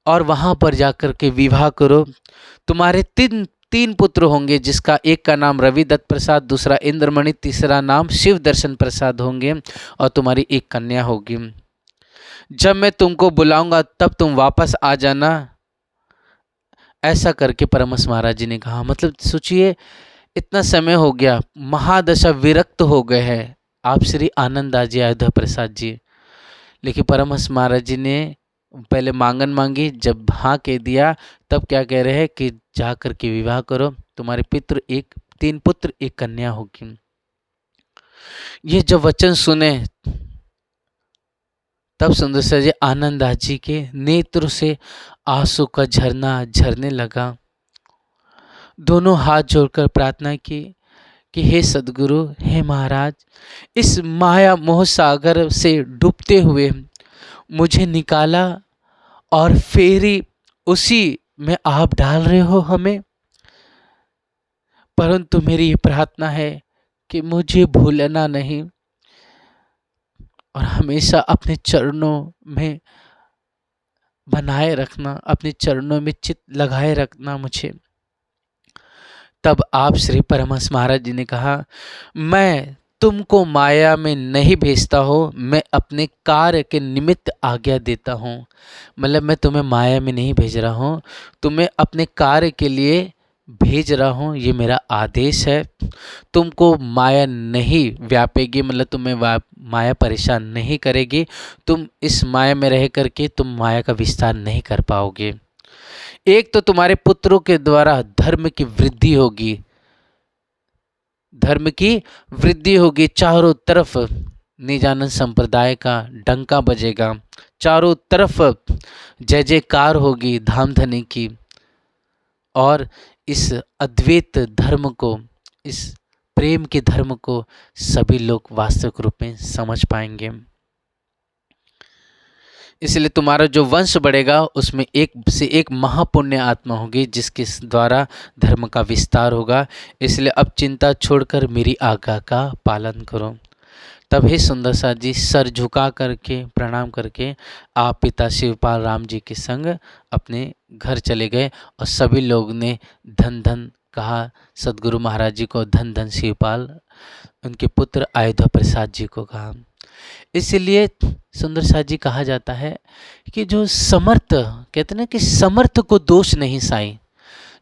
और वहाँ पर जाकर के विवाह करो। तुम्हारे तीन पुत्र होंगे, जिसका एक का नाम रवि दत्त प्रसाद, दूसरा इंद्रमणि, तीसरा नाम शिव दर्शन प्रसाद होंगे और तुम्हारी एक कन्या होगी। जब मैं तुमको बुलाऊंगा तब तुम वापस आ जाना। ऐसा करके परमहंस महाराज जी ने कहा। मतलब सोचिए, इतना समय हो गया, महादशा, विरक्त हो गए हैं आप श्री आनंददास जी, अयोध्या प्रसाद जी, लेकिन परमहंस महाराज जी ने पहले मांगन मांगी, जब हाँ कह दिया तब क्या कह रहे हैं कि जा कर के विवाह करो। तुम्हारे पितृ एक 3 पुत्र 1 कन्या होगी। ये जब वचन सुने तब सुंदरसा जी आनंददास जी के नेत्र से आंसू का झरना झरने लगा। दोनों हाथ जोड़कर प्रार्थना की कि हे सद्गुरु, हे महाराज, इस माया मोह सागर से डूबते हुए मुझे निकाला और फेरी उसी में आप डाल रहे हो हमें। परंतु मेरी ये प्रार्थना है कि मुझे भूलना नहीं और हमेशा अपने चरणों में बनाए रखना, अपने चरणों में चित्त लगाए रखना मुझे। तब आप श्री परमहंस महाराज जी ने कहा, मैं तुमको माया में नहीं भेजता हूँ, मैं अपने कार्य के निमित्त आज्ञा देता हूँ। मतलब मैं तुम्हें माया में नहीं भेज रहा हूँ, तुम्हें अपने कार्य के लिए भेज रहा हूँ, ये मेरा आदेश है। तुमको माया नहीं व्यापेगी, मतलब तुम्हें माया परेशान नहीं करेगी। तुम इस माया में रह करके तुम माया का विस्तार नहीं कर पाओगे। एक तो तुम्हारे पुत्रों के द्वारा धर्म की वृद्धि होगी, धर्म की वृद्धि होगी। चारों तरफ निजानंद संप्रदाय का डंका बजेगा, चारों तरफ जय जयकार होगी धाम धनी की, और इस अद्वैत धर्म को, इस प्रेम के धर्म को सभी लोग वास्तविक रूप में समझ पाएंगे। इसलिए तुम्हारा जो वंश बढ़ेगा उसमें एक से एक महापुण्य आत्मा होगी जिसके द्वारा धर्म का विस्तार होगा। इसलिए अब चिंता छोड़कर मेरी आज्ञा का पालन करो। तब हे सुंदर सा जी सर झुका करके प्रणाम करके आप पिता शिवपाल राम जी के संग अपने घर चले गए और सभी लोग ने धन धन कहा सदगुरु महाराज जी को, धन धन शिवपाल, उनके पुत्र अयोध्या प्रसाद जी को कहा। इसलिए सुंदर सा जी कहा जाता है कि जो समर्थ, कहते हैं कि समर्थ को दोष नहीं साई,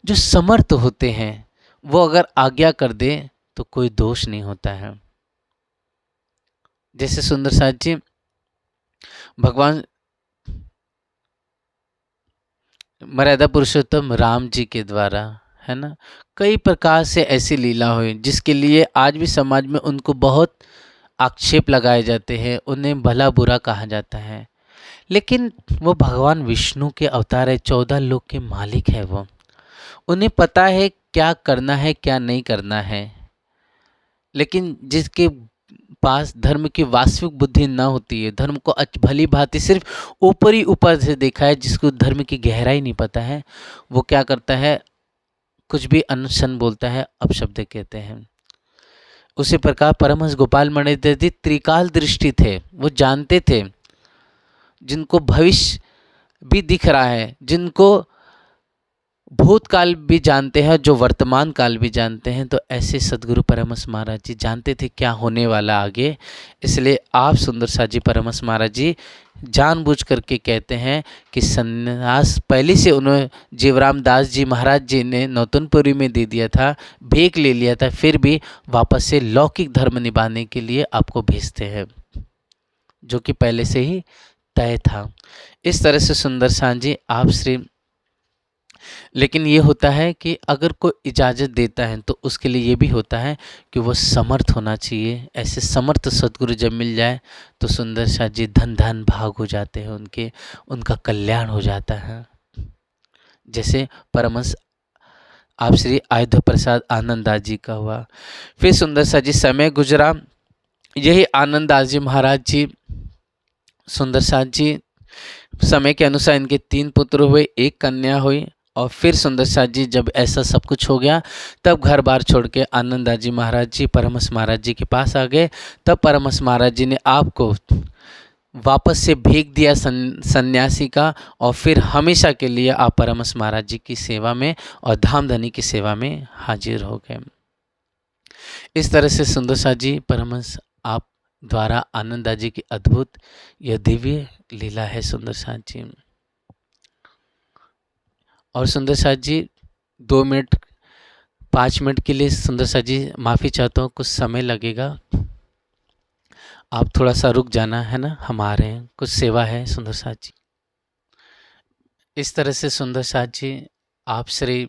जो समर्थ होते हैं वो अगर आज्ञा कर दे तो कोई दोष नहीं होता है। जैसे सुंदर सा जी भगवान मर्यादा पुरुषोत्तम राम जी के द्वारा, है ना, कई प्रकार से ऐसी लीला हुई जिसके लिए आज भी समाज में उनको बहुत आक्षेप लगाए जाते हैं, उन्हें भला बुरा कहा जाता है। लेकिन वो भगवान विष्णु के अवतार है, 14 लोक के मालिक है वो, उन्हें पता है क्या करना है क्या नहीं करना है। लेकिन जिसके पास धर्म की वास्तविक बुद्धि ना होती है, धर्म को भली भांति सिर्फ ऊपरी ऊपर से देखा है, जिसको धर्म की गहराई नहीं पता है, वो क्या करता है, कुछ भी अनशन बोलता है, अपशब्द कहते हैं। उसी प्रकार परमहंस गोपाल मणिदेव जी त्रिकाल दृष्टि थे, वो जानते थे, जिनको भविष्य भी दिख रहा है, जिनको भूतकाल भी जानते हैं, जो वर्तमान काल भी जानते हैं। तो ऐसे सदगुरु परमहंस महाराज जी जानते थे क्या होने वाला आगे। इसलिए आप सुंदर सा जी परमहंस महाराज जी जानबूझ करके कहते हैं कि सन्यास पहले से उन्हें जीवराम दास जी महाराज जी ने नौतनपुरी में दे दिया था, भेंट ले लिया था, फिर भी वापस से लौकिक धर्म निभाने के लिए आपको भेजते हैं, जो कि पहले से ही तय था। इस तरह से सुंदर सा जी आप श्री, लेकिन ये होता है कि अगर कोई इजाज़त देता है तो उसके लिए ये भी होता है कि वो समर्थ होना चाहिए। ऐसे समर्थ सद्गुरु जब मिल जाए तो सुंदर सा जी धन धन भाग हो जाते हैं, उनका कल्याण हो जाता है। जैसे परमहंस आप श्री अयोध्या प्रसाद आनंददास जी का हुआ। फिर सुंदर सा जी समय गुजरा, यही आनंददास जी महाराज जी, सुंदर सा जी समय के अनुसार इनके 3 पुत्र हुए, 1 कन्या हुई। और फिर सुंदर सा जी जब ऐसा सब कुछ हो गया तब घर बार छोड़ के आनंददास जी महाराज जी परमहंस महाराज जी के पास आ गए। तब परमहंस महाराज जी ने आपको वापस से भेज दिया सन्यासी का, और फिर हमेशा के लिए आप परमहंस महाराज जी की सेवा में और धामधनी की सेवा में हाजिर हो गए। इस तरह से सुंदर सा जी परमहंस आप द्वारा आनंददास जी की अद्भुत यह दिव्य लीला है सुंदर सा जी। और सुंदर सा जी 2 मिनट 5 मिनट के लिए सुंदर सा जी माफ़ी चाहता हूँ, कुछ समय लगेगा, आप थोड़ा सा रुक जाना, है ना, हम आ रहे हैं, कुछ सेवा है सुंदर सा जी। इस तरह से सुंदर सा जी आप श्री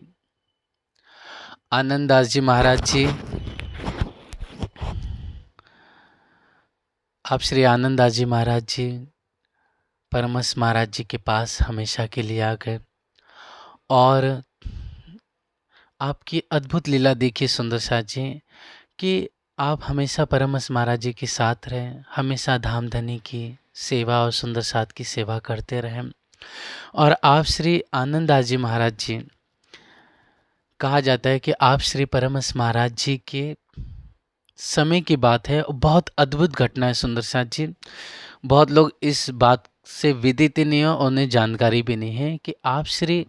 आनंददास जी महाराज जी, आप श्री आनंददास जी महाराज जी परमहंस महाराज जी के पास हमेशा के लिए आ गए और आपकी अद्भुत लीला देखिए सुंदर साथ जी कि आप हमेशा परमहंस महाराज जी के साथ रहें, हमेशा धामधनी की सेवा और सुंदर साथ की सेवा करते रहें। और आप श्री आनंददास जी महाराज जी, कहा जाता है कि आप श्री परमहंस महाराज जी के समय की बात है, बहुत अद्भुत घटना है सुंदर साथ जी। बहुत लोग इस बात से विदित ही नहीं हो, उन्हें जानकारी भी नहीं है कि आप श्री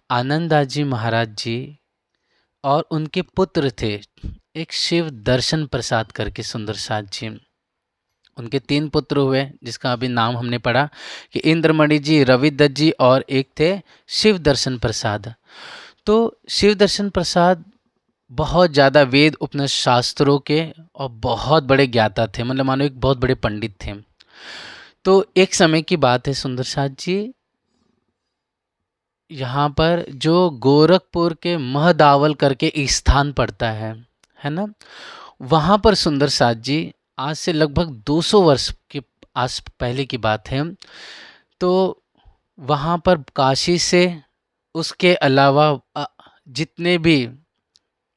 आनंददास जी महाराज जी और उनके पुत्र थे एक शिव दर्शन प्रसाद करके सुंदर साथ जी। उनके 3 पुत्र हुए जिसका अभी नाम हमने पढ़ा कि इंद्रमणि जी, रविदत्त जी और एक थे शिव दर्शन प्रसाद। तो शिव दर्शन प्रसाद बहुत ज़्यादा वेद उपनिषद शास्त्रों के और बहुत बड़े ज्ञाता थे, मतलब मानो एक बहुत बड़े पंडित थे। तो एक समय की बात है सुंदर साथ जी, यहाँ पर जो गोरखपुर के महदावल करके एक स्थान पड़ता है ना, वहाँ पर सुंदर साथ जी आज से लगभग 200 वर्ष के आस पहले की बात है। तो वहाँ पर काशी से, उसके अलावा जितने भी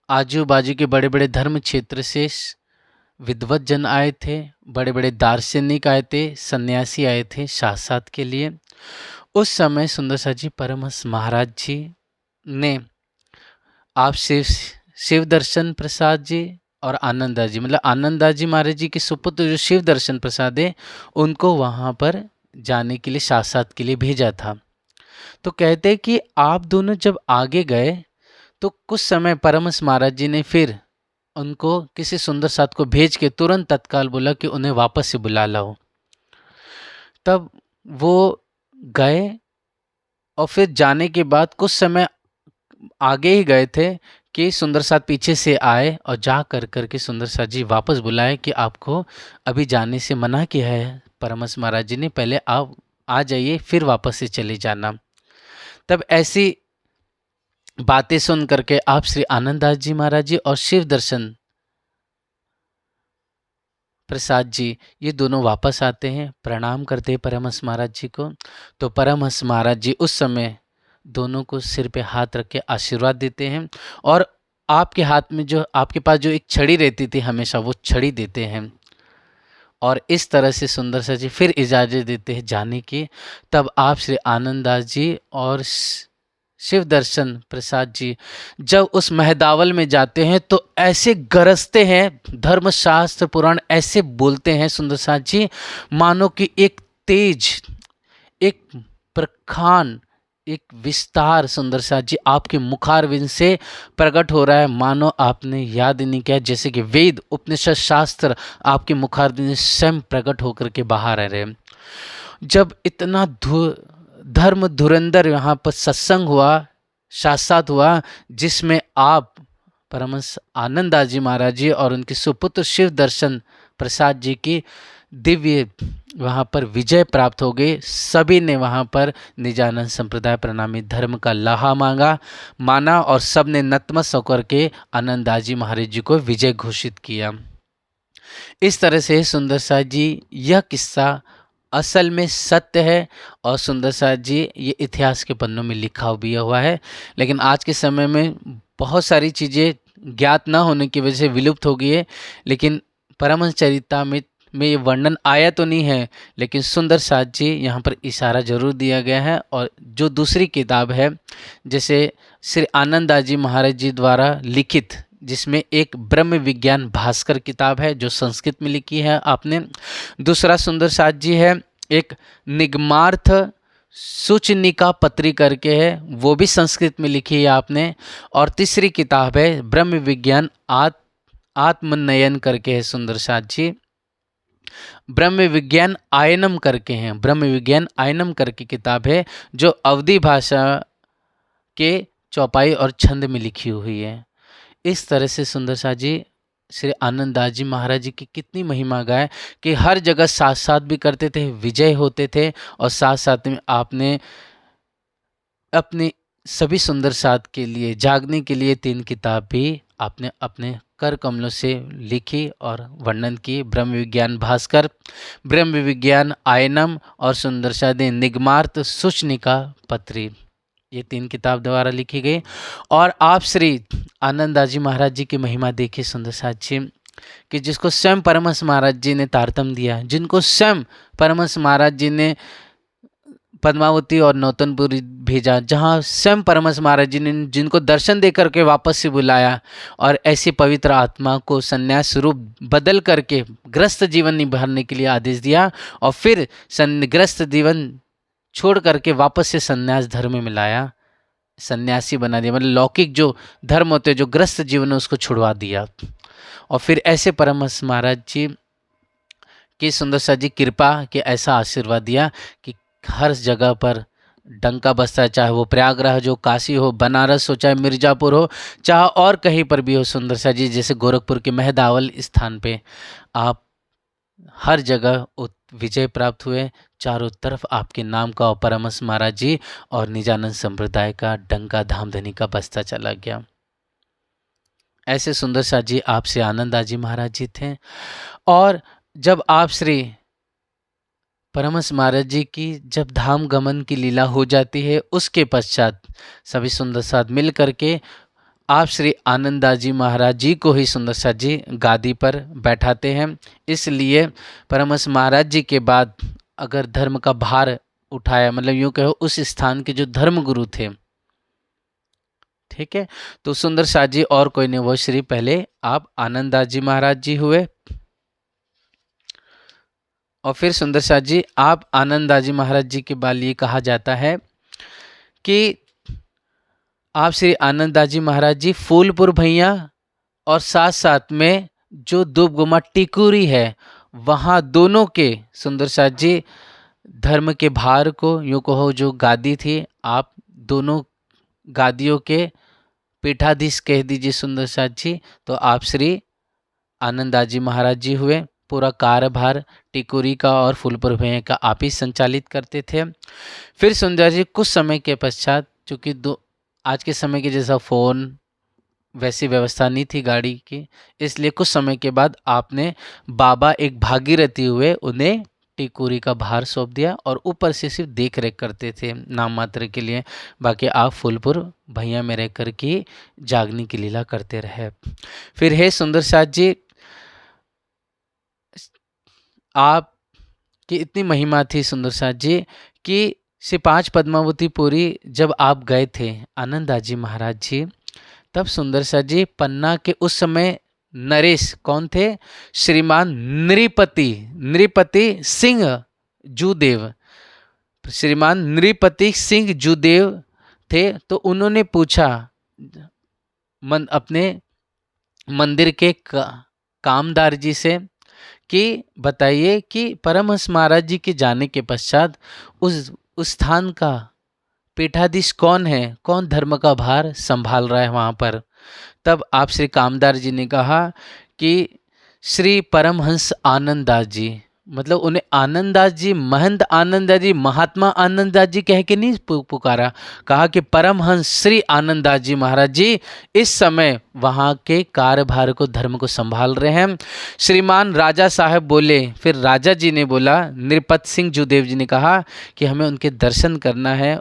आजू बाजू के बड़े बड़े धर्म क्षेत्र से विद्वत जन आए थे, बड़े बड़े दार्शनिक आए थे, सन्यासी आए थे शास्त्रार्थ के लिए। उस समय सुंदर साथ जी परमहंस महाराज जी ने आप शिव दर्शन प्रसाद जी और आनंददास जी, मतलब आनंददास जी महाराज जी के सुपुत्र जो शिव दर्शन प्रसाद है, उनको वहाँ पर जाने के लिए शास्त्रार्थ के लिए भेजा था। तो कहते हैं कि आप दोनों जब आगे गए तो कुछ समय परमहंस महाराज जी ने फिर उनको किसी सुंदर साथ को भेज के तुरंत तत्काल बोला कि उन्हें वापस से बुला लाओ। तब वो गए और फिर जाने के बाद कुछ समय आगे ही गए थे कि सुंदर साथ पीछे से आए और जा कर के सुंदर साथ जी वापस बुलाए कि आपको अभी जाने से मना किया है परमहंस महाराज जी ने, पहले आप आ जाइए फिर वापस से चले जाना। तब ऐसी बातें सुन करके आप श्री आनंददास जी महाराज जी और शिव दर्शन प्रसाद जी ये दोनों वापस आते हैं, प्रणाम करते हैं परमहंस महाराज जी को। तो परमहंस महाराज जी उस समय दोनों को सिर पे हाथ रख के आशीर्वाद देते हैं और आपके हाथ में जो, आपके पास जो एक छड़ी रहती थी हमेशा, वो छड़ी देते हैं और इस तरह से सुंदर सा जी फिर इजाज़त देते हैं जाने की। तब आप श्री आनंददास जी और शिव दर्शन प्रसाद जी जब उस महदावल में जाते हैं तो ऐसे गरजते हैं, धर्मशास्त्र पुराण ऐसे बोलते हैं सुंदर साथ जी, मानो कि एक तेज, एक प्रखान, एक विस्तार सुंदर साथ जी आपके मुखारविंद से प्रकट हो रहा है, मानो आपने याद नहीं किया, जैसे कि वेद उपनिषद शास्त्र आपके मुखारविंद से स्वयं प्रकट होकर के बाहर आ रहे हैं। जब इतना धर्म धुरंधर यहाँ पर सत्संग हुआ, शास्त्रार्थ हुआ, जिसमें आप परमहंस आनंददास जी महाराज जी और उनके सुपुत्र शिव दर्शन प्रसाद जी की दिव्य वहाँ पर विजय प्राप्त हो गई। सभी ने वहाँ पर निजानंद संप्रदाय प्रणामी धर्म का लाहा माना और सब ने नतमस्तक होकर के आनंददास जी महाराज जी को विजय घोषित किया। इस तरह से सुंदर साथ जी यह किस्सा असल में सत्य है और सुंदर साथ जी ये इतिहास के पन्नों में लिखा भी हुआ है, लेकिन आज के समय में बहुत सारी चीज़ें ज्ञात न होने की वजह से विलुप्त हो गई है। लेकिन परमहंस चरितामृत में ये वर्णन आया तो नहीं है, लेकिन सुंदर साथ जी यहाँ पर इशारा जरूर दिया गया है। और जो दूसरी किताब है, जैसे श्री आनंददास जी महाराज जी द्वारा लिखित, जिसमें एक ब्रह्म विज्ञान भास्कर किताब है जो संस्कृत में लिखी है आपने, दूसरा सुंदर साथ जी है एक निगमार्थ सूचनिका पत्री करके है, वो भी संस्कृत में लिखी है आपने, और तीसरी किताब है ब्रह्म विज्ञान आत्मनयन करके है सुंदर साथ जी, ब्रह्म विज्ञान आयनम करके हैं, ब्रह्म विज्ञान आयनम करके किताब है जो अवधी भाषा के चौपाई और छंद में लिखी हुई है। इस तरह से सुंदर साथ जी श्री आनंददास जी महाराज जी की कितनी महिमा गाए कि हर जगह साथ साथ भी करते थे, विजय होते थे और साथ साथ में आपने अपनी सभी सुंदर साथ के लिए जागने के लिए 3 किताब भी आपने अपने कर कमलों से लिखी और वर्णन की। ब्रह्म विज्ञान भास्कर, ब्रह्म विज्ञान आयनम और सुंदर सादी निगमार्थ सुचनिका पत्री, ये 3 किताब द्वारा लिखी गई। और आप श्री आनंदाजी महाराज जी की महिमा देखिए सुंदर साथ जी, कि जिसको स्वयं परमहंस महाराज जी ने तारतम दिया, जिनको स्वयं परमहंस महाराज जी ने पद्मावती और नौतनपुरी भेजा, जहाँ स्वयं परमहंस महाराज जी ने जिनको दर्शन दे करके वापस से बुलाया और ऐसी पवित्र आत्मा को संन्यास रूप बदल करके ग्रस्त जीवन निभाने के लिए आदेश दिया और फिर ग्रस्त जीवन छोड़ करके वापस से संन्यास धर्म में लाया, सन्यासी बना दिया। मतलब लौकिक जो धर्म होते हैं, जो ग्रस्त जीवन है, उसको छुड़वा दिया। और फिर ऐसे परमहंस महाराज जी की सुंदर सा जी कृपा के ऐसा आशीर्वाद दिया कि हर जगह पर डंका बजता है, चाहे वो प्रयागराज हो, काशी हो, बनारस हो, चाहे मिर्ज़ापुर हो, चाहे और कहीं पर भी हो सुंदर सा जी, जैसे गोरखपुर के महदावल स्थान पे आप हर जगह विजय प्राप्त हुए। चारों तरफ आपके नाम का और परमहंस महाराज जी और निजानंद संप्रदाय का डंका धामधनी का बजता चला गया। ऐसे सुंदर सा जी आपसे आनंदाजी महाराज जी थे। और जब आप श्री परमहंस महाराज जी की जब धाम गमन की लीला हो जाती है, उसके पश्चात सभी सुंदर साथ मिल करके आप श्री आनंदाजी महाराज जी को ही सुंदर साथ जी गादी पर बैठाते हैं। इसलिए परमहंस महाराज जी के बाद अगर धर्म का भार उठाया, मतलब यूँ कहो उस स्थान के जो धर्म गुरु थे, ठीक है, तो सुंदर साथ जी और कोई नहीं, वो श्री पहले आप आनंदाजी महाराज जी हुए और फिर सुंदर साथ जी आप आनंदाजी महाराज जी के बाद ये कहा जाता है कि आप श्री आनंदाजी महाराज जी फूलपुर भैया और साथ साथ में जो दुबगुमा टिकुरी है, वहाँ दोनों के सुंदर साथ जी धर्म के भार को, यूँ कहो जो गादी थी, आप दोनों गादियों के पीठाधीश कह दीजिए सुंदर साथ जी। तो आप श्री आनंदाजी महाराज जी हुए। पूरा कार्यभार टिकुरी का और फूलपुर भैया का आप ही संचालित करते थे। फिर सुंदर जी कुछ समय के पश्चात, चूँकि आज के समय के जैसा फ़ोन वैसी व्यवस्था नहीं थी गाड़ी की, इसलिए कुछ समय के बाद आपने बाबा एक भागीरथी हुए, उन्हें टिकुरी का भार सौंप दिया और ऊपर से सिर्फ देख रेख करते थे नाम मात्र के लिए, बाकी आप फूलपुर भैया में रह कर के जागने की लीला करते रहे। फिर हे सुंदर साथ जी, आप की इतनी महिमा थी सुंदर साथ जी कि श्री 5 पद्मावतीपुरी जब आप गए थे आनंदाजी महाराज जी, तब सुंदर साथ जी पन्ना के उस समय नरेश कौन थे? श्रीमान नृपति सिंह जूदेव, श्रीमान नृपति सिंह जूदेव थे। तो उन्होंने पूछा अपने मंदिर के कामदार जी से कि बताइए कि परमहंस महाराज जी के जाने के पश्चात उस स्थान का पीठाधीश कौन है, कौन धर्म का भार संभाल रहा है वहाँ पर। तब आप श्री कामदार जी ने कहा कि श्री परमहंस आनंददास जी, मतलब उन्हें आनंददास जी, महंत आनंददास जी, महात्मा आनंददास जी कह के नहीं पुकारा, कहा कि परमहंस श्री आनंददास जी महाराज जी इस समय वहाँ के कार्यभार को, धर्म को संभाल रहे हैं। श्रीमान राजा साहब बोले, फिर राजा जी ने बोला, नृपत सिंह जूदेव जी ने कहा कि हमें उनके दर्शन करना है।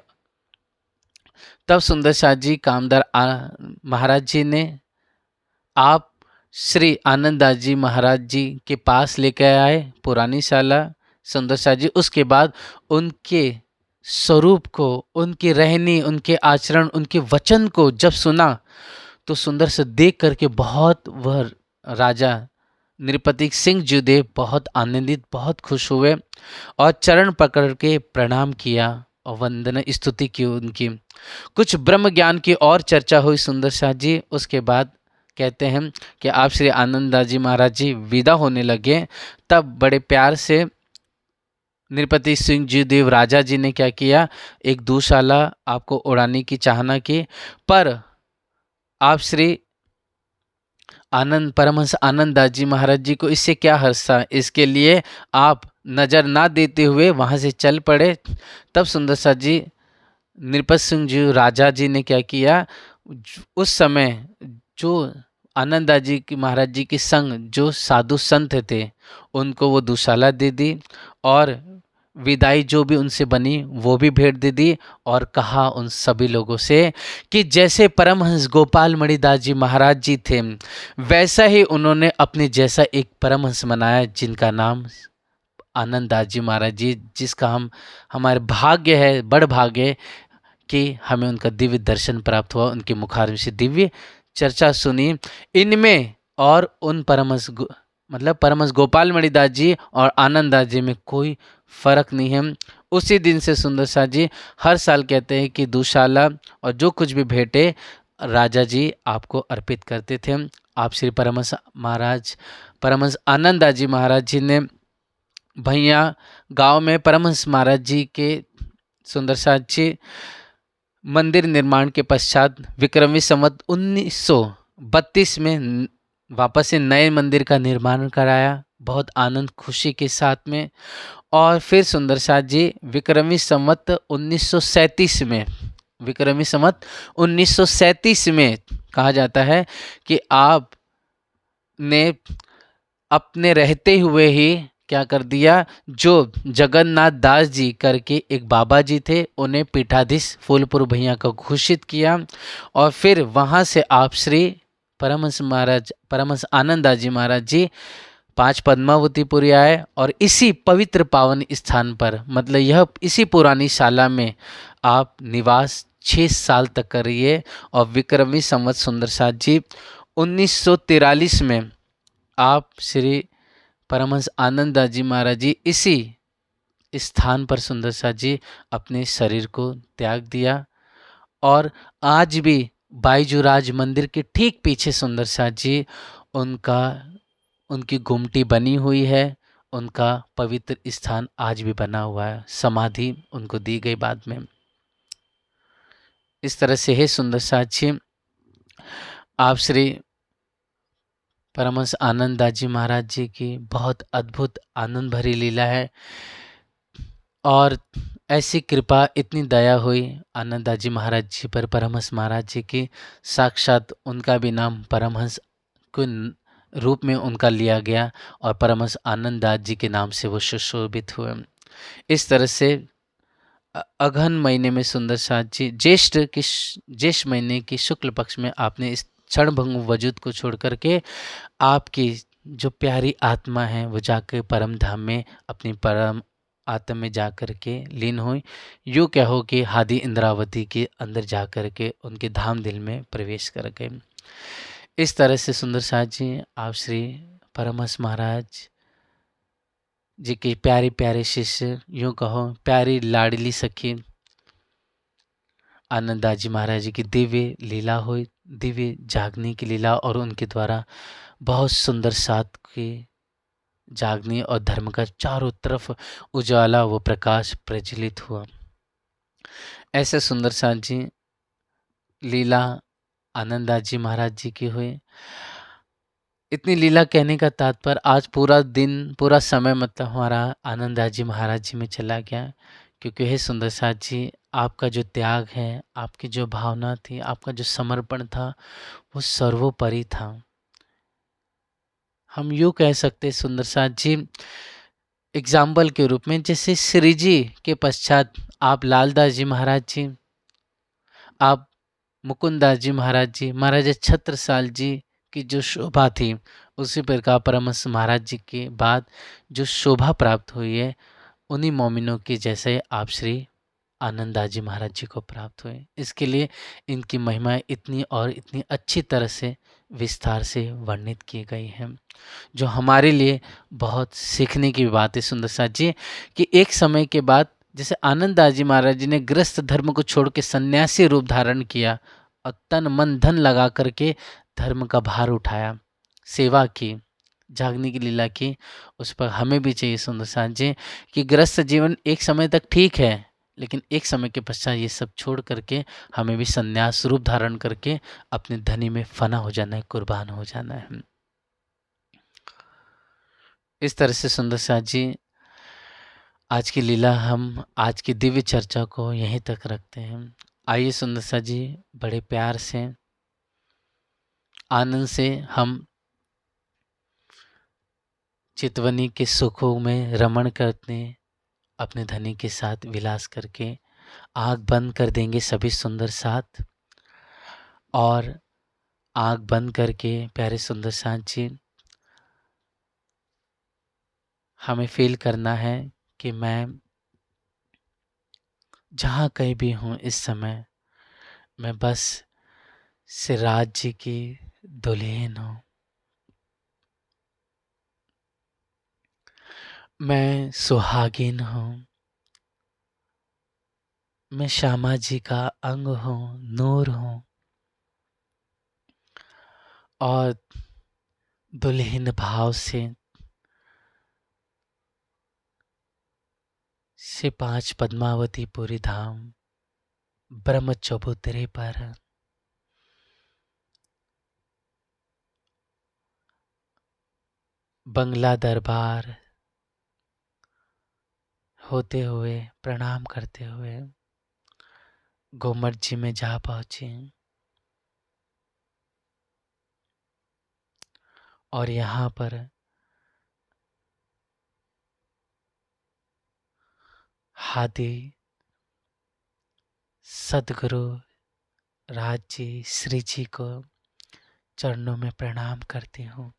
तब सुंदर साथ जी कामदार महाराज जी ने आप श्री आनंददास जी महाराज जी के पास लेकर आए पुरानी शाला सुंदर साथ जी। उसके बाद उनके स्वरूप को, उनकी रहनी, उनके आचरण, उनके वचन को जब सुना तो सुंदर से देख करके बहुत वह राजा नृपति सिंह जूदेव बहुत आनंदित, बहुत खुश हुए और चरण पकड़ के प्रणाम किया और वंदना स्तुति की उनकी। कुछ ब्रह्म ज्ञान की और चर्चा हुई सुंदर साथ जी। उसके बाद कहते हैं कि आप श्री आनंददास जी महाराज जी विदा होने लगे, तब बड़े प्यार से नृपति सिंह जी देव राजा जी ने क्या किया, एक दुशाला आपको उड़ाने की चाहना की, पर आप श्री परमहंस आनंददास जी महाराज जी को इससे क्या हर्ष था, इसके लिए आप नज़र ना देते हुए वहाँ से चल पड़े। तब सुंदर साथ जी नृपत सिंह जी राजा जी ने क्या किया, उस समय जो आनंदा जी की महाराज जी के संग जो साधु संत थे उनको वो दुशाला दे दी, और विदाई जो भी उनसे बनी वो भी भेंट दे दी, और कहा उन सभी लोगों से कि जैसे परमहंस गोपाल मणिदास जी महाराज जी थे वैसा ही उन्होंने अपने जैसा एक परमहंस बनाया जिनका नाम आनंददास जी महाराज जी, जिसका हमारे भाग्य है, बड़ भाग्य है कि हमें उनका दिव्य दर्शन प्राप्त हुआ, उनके मुखारविंद से दिव्य चर्चा सुनी। इनमें और उन मतलब परमहंस गोपाल मणिदास जी और आनंददास जी में कोई फर्क नहीं है। उसी दिन से सुंदर साथ जी हर साल कहते हैं कि दुशाला और जो कुछ भी भेंटे राजा जी आपको अर्पित करते थे। आप श्री परमहंस आनंददास जी महाराज जी ने भैया गांव में परमहंस महाराज जी के सुंदर साथ जी मंदिर निर्माण के पश्चात विक्रमी संवत 1932 में वापस से नए मंदिर का निर्माण कराया, बहुत आनंद खुशी के साथ में। और फिर सुंदर साथ जी विक्रमी संवत 1937 में, विक्रमी संवत 1937 में कहा जाता है कि आप ने अपने रहते हुए ही क्या कर दिया, जो जगन्नाथ दास जी करके एक बाबा जी थे उन्हें पीठाधीश फूलपुर भैया को घोषित किया, और फिर वहाँ से आप श्री परमहंस आनंददास जी महाराज जी 5 पद्मावतीपुरी आए, और इसी पवित्र पावन स्थान पर, मतलब यह इसी पुरानी शाला में आप निवास 6 साल तक करिए। और विक्रमी संवत सुंदर साथ जी 1943 में आप श्री परमहंस आनंददास जी महाराज जी इसी स्थान पर सुंदर साथ जी अपने शरीर को त्याग दिया। और आज भी बाईजूराज मंदिर के ठीक पीछे सुंदर साथ जी उनकी गुमटी बनी हुई है, उनका पवित्र स्थान आज भी बना हुआ है, समाधि उनको दी गई बाद में। इस तरह से है सुंदर साथ जी आप श्री परमहंस आनंददास जी महाराज जी की बहुत अद्भुत आनंद भरी लीला है। और ऐसी कृपा, इतनी दया हुई आनंददास जी महाराज जी पर परमहंस महाराज जी की, साक्षात उनका भी नाम परमहंस के रूप में उनका लिया गया और परमहंस आनंददास जी के नाम से वो सुशोभित हुए। इस तरह से अगहन महीने में सुंदर साथ जी ज्येष्ठ महीने की शुक्ल पक्ष में आपने इस क्षण भंगुर वजूद को छोड़ करके आपकी जो प्यारी आत्मा है वो जाकर परम धाम में अपनी परम आत्मा में जा कर के लीन हुई। यूँ कहो कि हादी इंद्रावती के अंदर जा कर के उनके धाम दिल में प्रवेश कर गए। इस तरह से सुंदर साथ जी आप श्री परमहंस महाराज जी के प्यारे प्यारे शिष्य, यूँ कहो प्यारी लाडली सखी आनंददास जी महाराज जी की दिव्य लीला हुई, दिव्य जागने की लीला, और उनके द्वारा बहुत सुंदर साथ की जागने और धर्म का चारों तरफ उजाला वो प्रकाश प्रज्वलित हुआ। ऐसे सुंदर साथ जी लीला आनंददास जी महाराज जी की हुई। इतनी लीला कहने का तात्पर्य आज पूरा दिन, पूरा समय मतलब हमारा आनंददास जी महाराज जी में चला गया, क्योंकि हे सुंदर साथ जी आपका जो त्याग है, आपकी जो भावना थी, आपका जो समर्पण था वो सर्वोपरि था। हम यूँ कह सकते सुंदर साथ जी एग्जाम्पल के रूप में, जैसे श्री जी के पश्चात आप लालदास जी महाराज जी, आप मुकुंदास जी महाराज जी, महाराजा छत्रसाल जी की जो शोभा थी, उसी प्रकार परमहंस महाराज जी के बाद जो शोभा प्राप्त हुई है उन्हीं मोमिनों के जैसे आप श्री आनंददास जी महाराज जी को प्राप्त हुए। इसके लिए इनकी महिमा इतनी और इतनी अच्छी तरह से विस्तार से वर्णित की गई है, जो हमारे लिए बहुत सीखने की बात है सुंदर साथ जी, कि एक समय के बाद जैसे आनंददास जी महाराज जी ने गृहस्थ धर्म को छोड़ के सन्यासी रूप धारण किया और तन मन धन लगा करके धर्म का भार उठाया, सेवा की, जागने की लीला की, उस पर हमें भी चाहिए सुंदर साथ जी कि गृहस्थ जीवन एक समय तक ठीक है, लेकिन एक समय के पश्चात ये सब छोड़ करके हमें भी संन्यास रूप धारण करके अपने धनी में फना हो जाना है, कुर्बान हो जाना है। इस तरह से सुंदर साथ जी आज की लीला हम आज की दिव्य चर्चा को यहीं तक रखते हैं। आइए सुंदर सा जी, बड़े प्यार से आनंद से हम चितवनी के सुखों में रमण करते, अपने धनी के साथ विलास करके आँख बंद कर देंगे सभी सुंदर साथ। और आँख बंद करके प्यारे सुंदर साथ जी, हमें फील करना है कि मैं जहाँ कहीं भी हूँ इस समय, मैं बस सिराज जी की दुल्हन हूँ। मैं सुहागिन हूँ। मैं श्यामा जी का अंग हूँ, नूर हूँ। और दुल्हन भाव से 5 पद्मावती पुरी धाम ब्रह्म चबूतरे पर बंगला दरबार होते हुए, प्रणाम करते हुए गोमट जी में जा पहुंचे। और यहाँ पर हादी सदगुरु राज जी, श्री जी को चरणों में प्रणाम करती हूँ।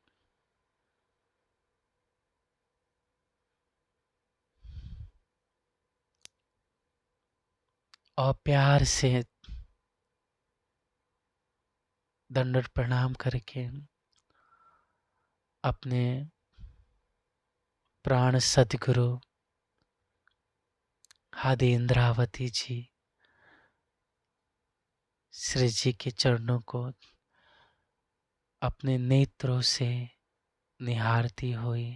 और प्यार से दंडवत प्रणाम करके अपने प्राण सदगुरु हादी इंद्रावती जी, श्री जी के चरणों को अपने नेत्रों से निहारती हुई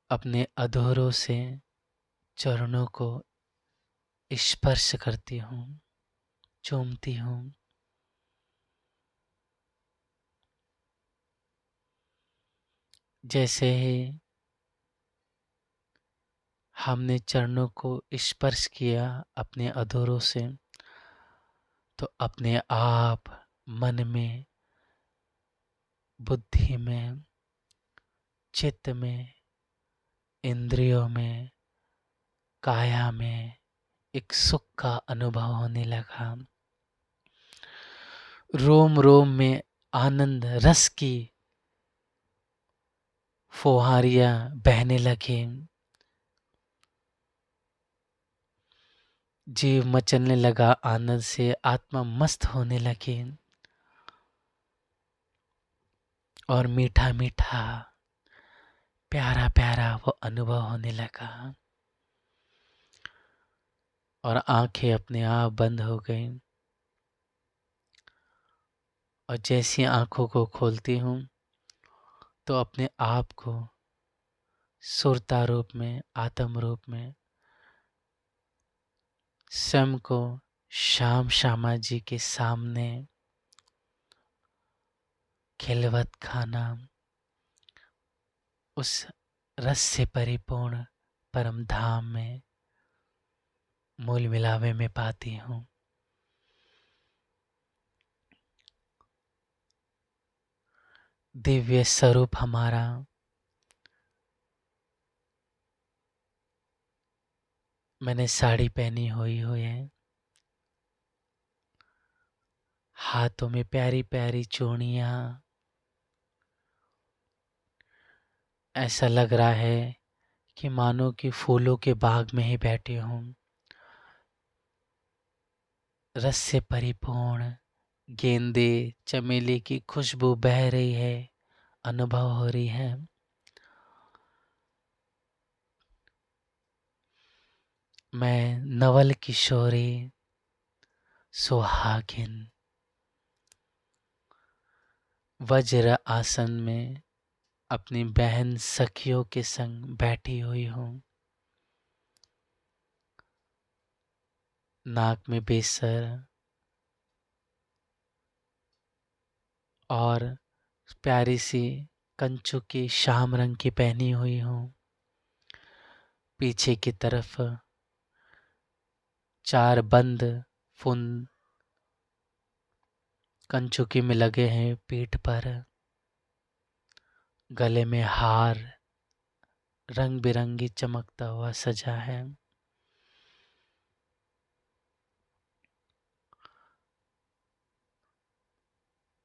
अपने अधरों से चरणों को स्पर्श करती हूँ, चूमती हूँ। जैसे ही हमने चरणों को स्पर्श किया अपने अधरों से, तो अपने आप मन में, बुद्धि में, चित्त में, इंद्रियों में, काया में एक सुख का अनुभव होने लगा। रोम रोम में आनंद रस की फुहारियां बहने लगी। जीव मचलने लगा आनंद से, आत्मा मस्त होने लगी। और मीठा मीठा, प्यारा प्यारा वो अनुभव होने लगा। और आंखें अपने आप बंद हो गई। और जैसी आंखों को खोलती हूँ तो अपने आप को सुरता रूप में, आत्म रूप में, स्वयं को श्याम श्यामा जी के सामने खिलवत खाना, उस रस से परिपूर्ण परम धाम में मूल मिलावे में पाती हूँ। दिव्य स्वरूप हमारा मैंने साड़ी पहनी हुई है, हाथों में प्यारी प्यारी चूड़ियाँ। ऐसा लग रहा है कि मानो कि फूलों के बाग में ही बैठे हूँ। रस से परिपूर्ण गेंदे, चमेली की खुशबू बह रही है, अनुभव हो रही है। मैं नवल किशोरी सुहागिन वज्र आसन में अपनी बहन सखियों के संग बैठी हुई हूँ। नाक में बेसर और प्यारी सी कंचू की शाम रंग की पहनी हुई हूँ। पीछे की तरफ 4 बंद फुन कंचुकी में लगे हैं। पीठ पर गले में हार रंग बिरंगी चमकता हुआ सजा है।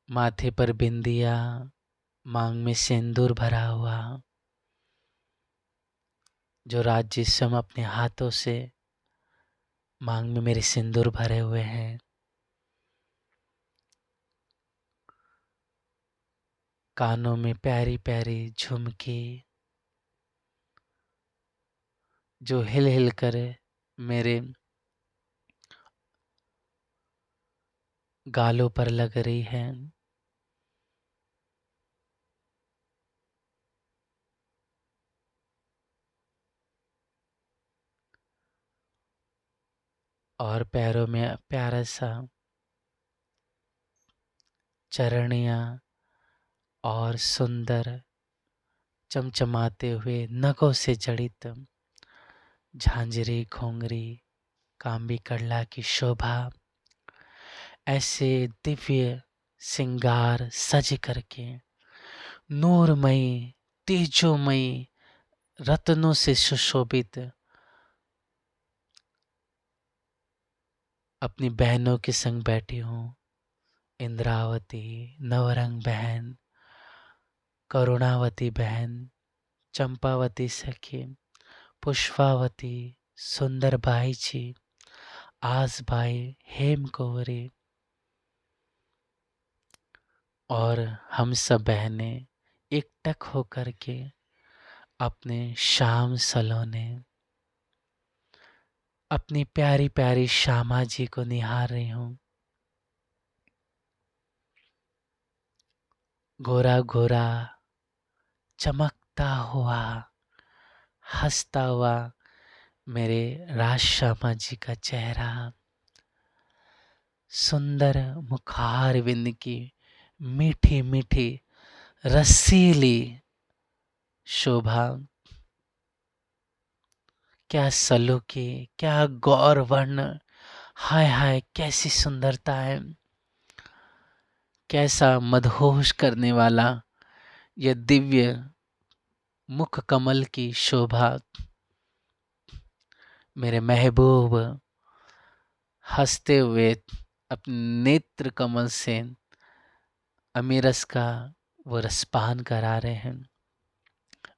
माथे पर बिंदिया, मांग में सिंदूर भरा हुआ, जो रात जिस समय अपने हाथों से मांग में मेरे सिंदूर भरे हुए हैं। कानों में प्यारी प्यारी झुमकी, जो हिल हिल कर मेरे गालों पर लग रही है। और पैरों में प्यारा सा चरणिया और सुंदर चमचमाते हुए नगों से जड़ित झांझरी, घोंगरी, कांबी कड़ला की शोभा, ऐसे दिव्य सिंगार सज करके नूरमयी, तेजोमयी, रत्नों से सुशोभित अपनी बहनों के संग बैठी हूँ। इंद्रावती, नवरंग बहन, करुणावती बहन, चंपावती सखी, पुष्पावती, सुंदर बाई जी, आसबाई, हेम कुंवरी, और हम सब बहनें एकटक होकर के अपने शाम सलोने अपनी प्यारी प्यारी श्यामा जी को निहार रही हूँ। गोरा गोरा चमकता हुआ, हंसता हुआ मेरे राज श्यामा जी का चेहरा, सुंदर मुखार बिंद की मीठी मीठी रसीली शोभा, क्या सलोकी, क्या गौर वर्ण, हाय हाय कैसी सुंदरता है। कैसा मदहोश करने वाला यह दिव्य मुख कमल की शोभा। मेरे महबूब हंसते हुए अपने नेत्र कमल से अमीरस का वो रसपान करा रहे हैं।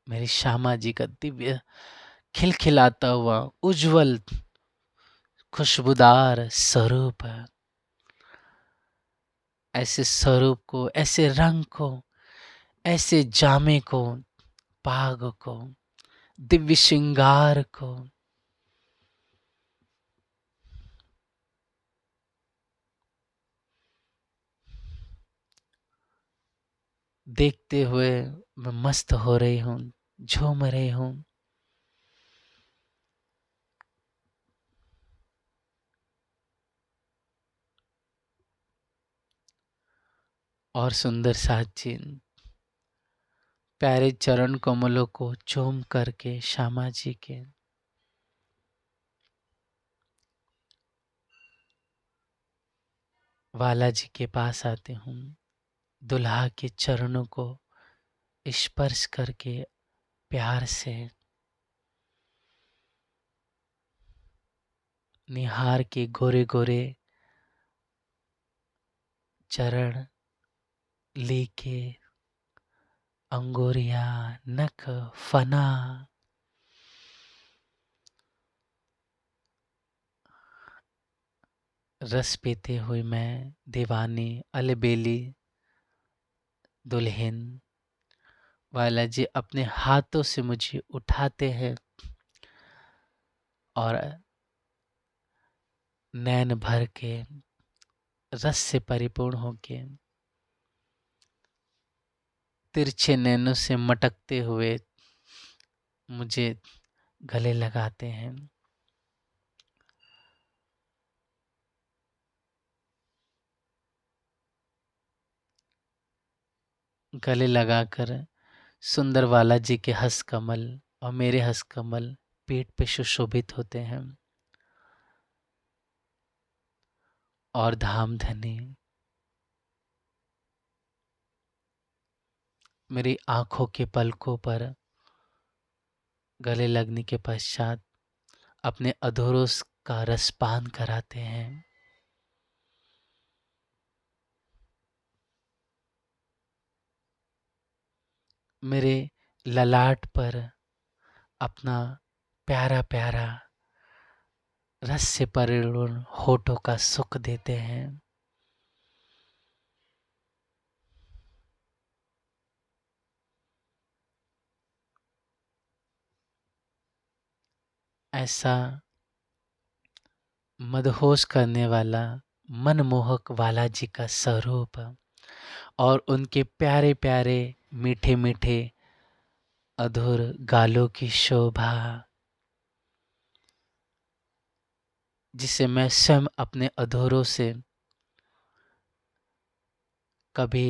मेरी श्यामा जी का दिव्य खिलखिलाता हुआ उज्जवल खुशबूदार स्वरूप, ऐसे स्वरूप को, ऐसे रंग को, ऐसे जामे को, पाग को, दिव्य श्रृंगार को देखते हुए मैं मस्त हो रही हूँ, झूम रही हूँ। और सुंदर साथी प्यारे चरण कमलों को चूम करके श्यामा जी के वाला जी के पास आते हूँ। दुल्हा के चरणों को स्पर्श करके प्यार से निहार के गोरे गोरे चरण लेके अंगुरिया, नख, फना, रस पीते हुए मैं दीवानी अलबेली दुल्हन वाला जी अपने हाथों से मुझे उठाते हैं और नैन भर के रस से परिपूर्ण होके तिरछे नैनों से मटकते हुए मुझे गले लगाते हैं। गले लगाकर सुंदर वाला जी के हस्त कमल और मेरे हस्त कमल पीठ पे सुशोभित होते हैं। और धाम धनी मेरी आंखों के पलकों पर गले लगने के पश्चात अपने अधरों का रसपान कराते हैं। मेरे ललाट पर अपना प्यारा प्यारा रस से परिपूर्ण होठों का सुख देते हैं। ऐसा मदहोश करने वाला मनमोहक वाला जी का स्वरूप और उनके प्यारे प्यारे मीठे मीठे अधुर गालों की शोभा, जिसे मैं स्वयं अपने अधरों से कभी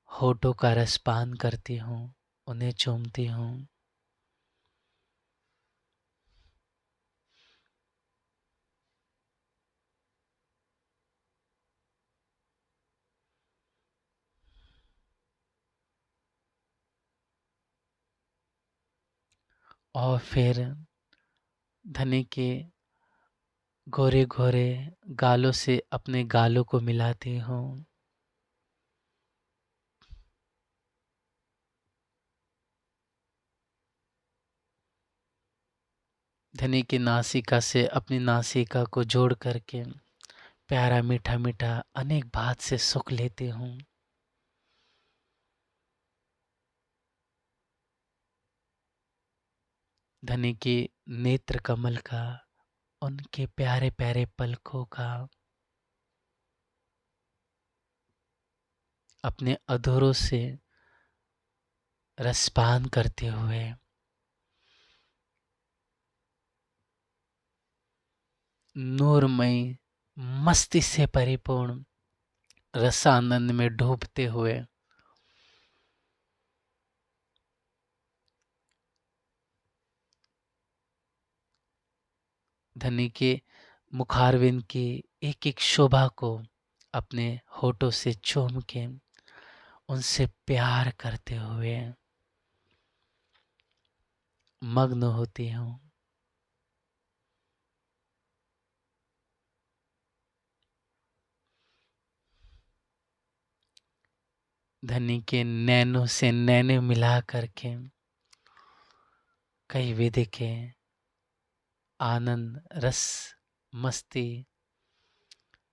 होठों का रसपान करती हूँ, उन्हें चूमती हूँ। और फिर धनी के गोरे गोरे गालों से अपने गालों को मिलाती हूँ। धनी की नासिका से अपनी नासिका को जोड़ करके प्यारा मीठा मीठा अनेक बात से सुख लेती हूँ। धनी के नेत्र कमल का, उनके प्यारे प्यारे पलकों का अपने अधरों से रसपान करते हुए नूरमयी मस्ती से परिपूर्ण रसानंद में डूबते हुए धनी के मुखारविंद की एक एक शोभा को अपने होठों से चूम के उनसे प्यार करते हुए मग्न होती हूँ। धनी के नैनों से नैने मिला करके कई विधि के आनंद रस मस्ती,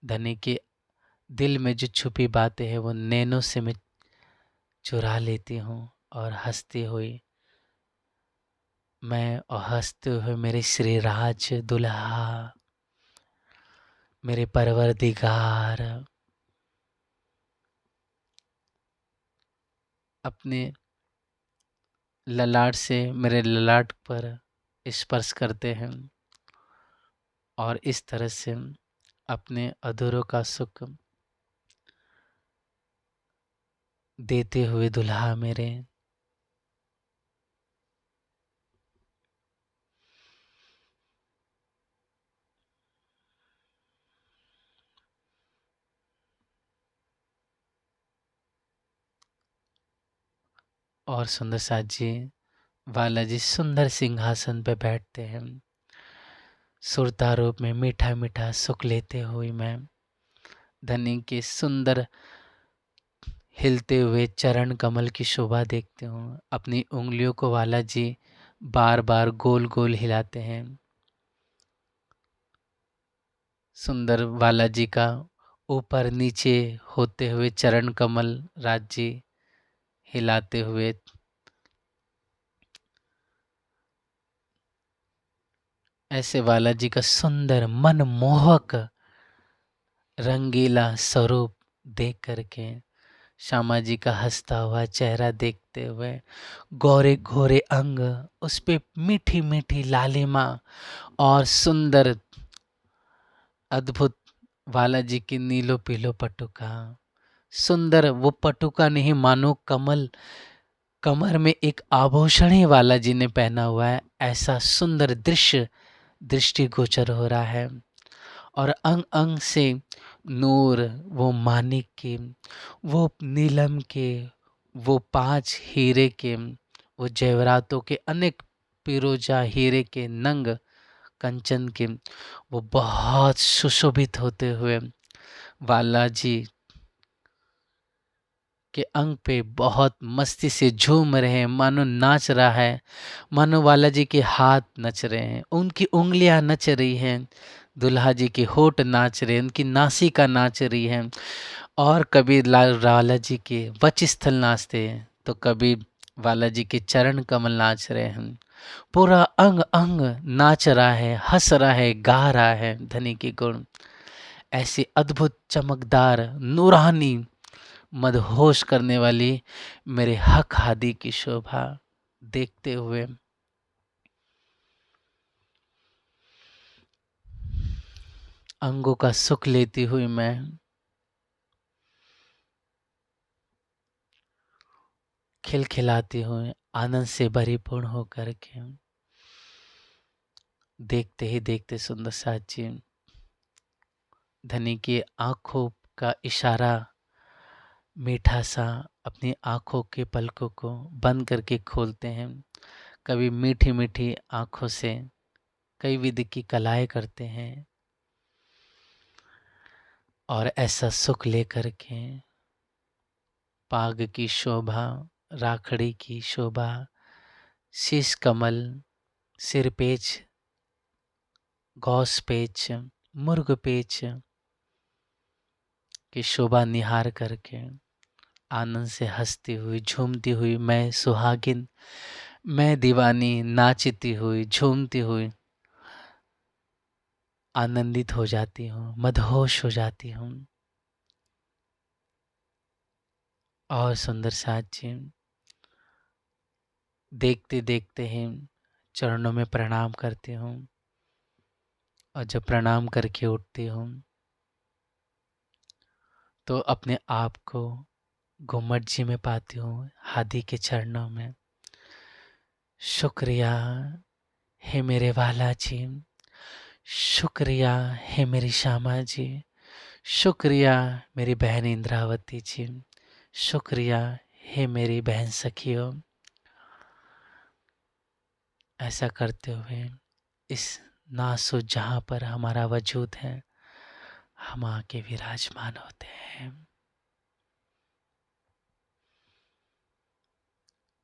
धनी के दिल में जो छुपी बातें हैं वो नैनों से मैं चुरा लेती हूँ। और हंसती हुई मैं और हंसते हुए मेरे श्री राज दुल्हा, मेरे परवरदिगार अपने ललाट से मेरे ललाट पर स्पर्श करते हैं और इस तरह से अपने अधरों का सुख देते हुए दुल्हा मेरे और सुंदर साथ जी वाला जी सुंदर सिंहासन पे बैठते हैं। सुरता रूप में मीठा मीठा सुख लेते हुए मैं धनी के सुंदर हिलते हुए चरण कमल की शोभा देखती हूँ। अपनी उंगलियों को वाला जी बार बार गोल गोल हिलाते हैं। सुंदर वाला जी का ऊपर नीचे होते हुए चरण कमल राज जी हिलाते हुए ऐसे वाला जी का सुंदर मनमोहक रंगीला स्वरूप देख करके श्यामा जी का हंसता हुआ चेहरा देखते हुए गोरे घोरे अंग, उस पे मीठी मीठी लालिमा और सुंदर अद्भुत वाला जी की नीलो पीलो पटुका, सुंदर वो पटुका नहीं मानो कमल कमर में एक आभूषण ही बालाजी ने पहना हुआ है, ऐसा सुंदर दृश्य दृष्टिगोचर हो रहा है। और अंग अंग से नूर, वो मानिक के, वो नीलम के, वो 5 हीरे के, वो जेवरातों के अनेक पिरोजा हीरे के नंग कंचन के, वो बहुत सुशोभित होते हुए बालाजी के अंग पे बहुत मस्ती से झूम रहे हैं, मानो नाच रहा है, मानो बालाजी के हाथ नच रहे हैं, उनकी उंगलियां नच रही हैं, दुल्हा जी के होठ नाच रहे हैं, उनकी नासिका नाच रही है। और कभी बालाजी के वक्षस्थल नाचते हैं, तो कभी बालाजी के चरण कमल नाच रहे हैं। पूरा अंग अंग नाच रहा है, हंस रहा है, गा रहा है धनी के गुण। ऐसी अद्भुत चमकदार नूरानी मदहोश करने वाली मेरे हक हादी की शोभा देखते हुए अंगों का सुख लेती हुई मैं खिलखिलाती हुई आनंद से परिपूर्ण होकर के देखते ही देखते सुंदर साथ जी धनी की आंखों का इशारा मीठा सा अपनी आंखों के पलकों को बंद करके खोलते हैं। कभी मीठी मीठी आंखों से कई विध की कलाएं करते हैं और ऐसा सुख लेकर के पाग की शोभा, राखड़ी की शोभा, शीश कमल, सिरपेच, गौस पेच, मुर्ग पेच की शोभा निहार करके आनंद से हंसती हुई झूमती हुई मैं सुहागिन, मैं दीवानी नाचती हुई झूमती हुई आनंदित हो जाती हूँ, मदहोश हो जाती हूँ। और सुंदर साथ जी देखते देखते ही चरणों में प्रणाम करती हूँ और जब प्रणाम करके उठती हूँ तो अपने आप को घुमट जी में पाती हूँ, हादी के चरणों में। शुक्रिया है मेरे वाला जी, शुक्रिया है मेरी श्यामा जी, शुक्रिया मेरी बहन इंद्रावती जी, शुक्रिया है मेरी बहन सखियों। ऐसा करते हुए इस नासो जहाँ पर हमारा वजूद है हम आके विराजमान होते हैं।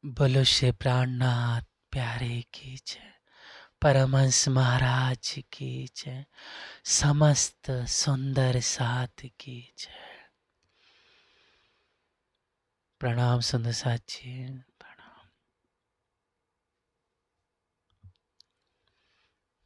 बोलो श्री प्राणनाथ प्यारे की जय, परमहंस महाराज की जय, समस्त सुंदर साथ की जय। प्रणाम सुंदर साथ जी।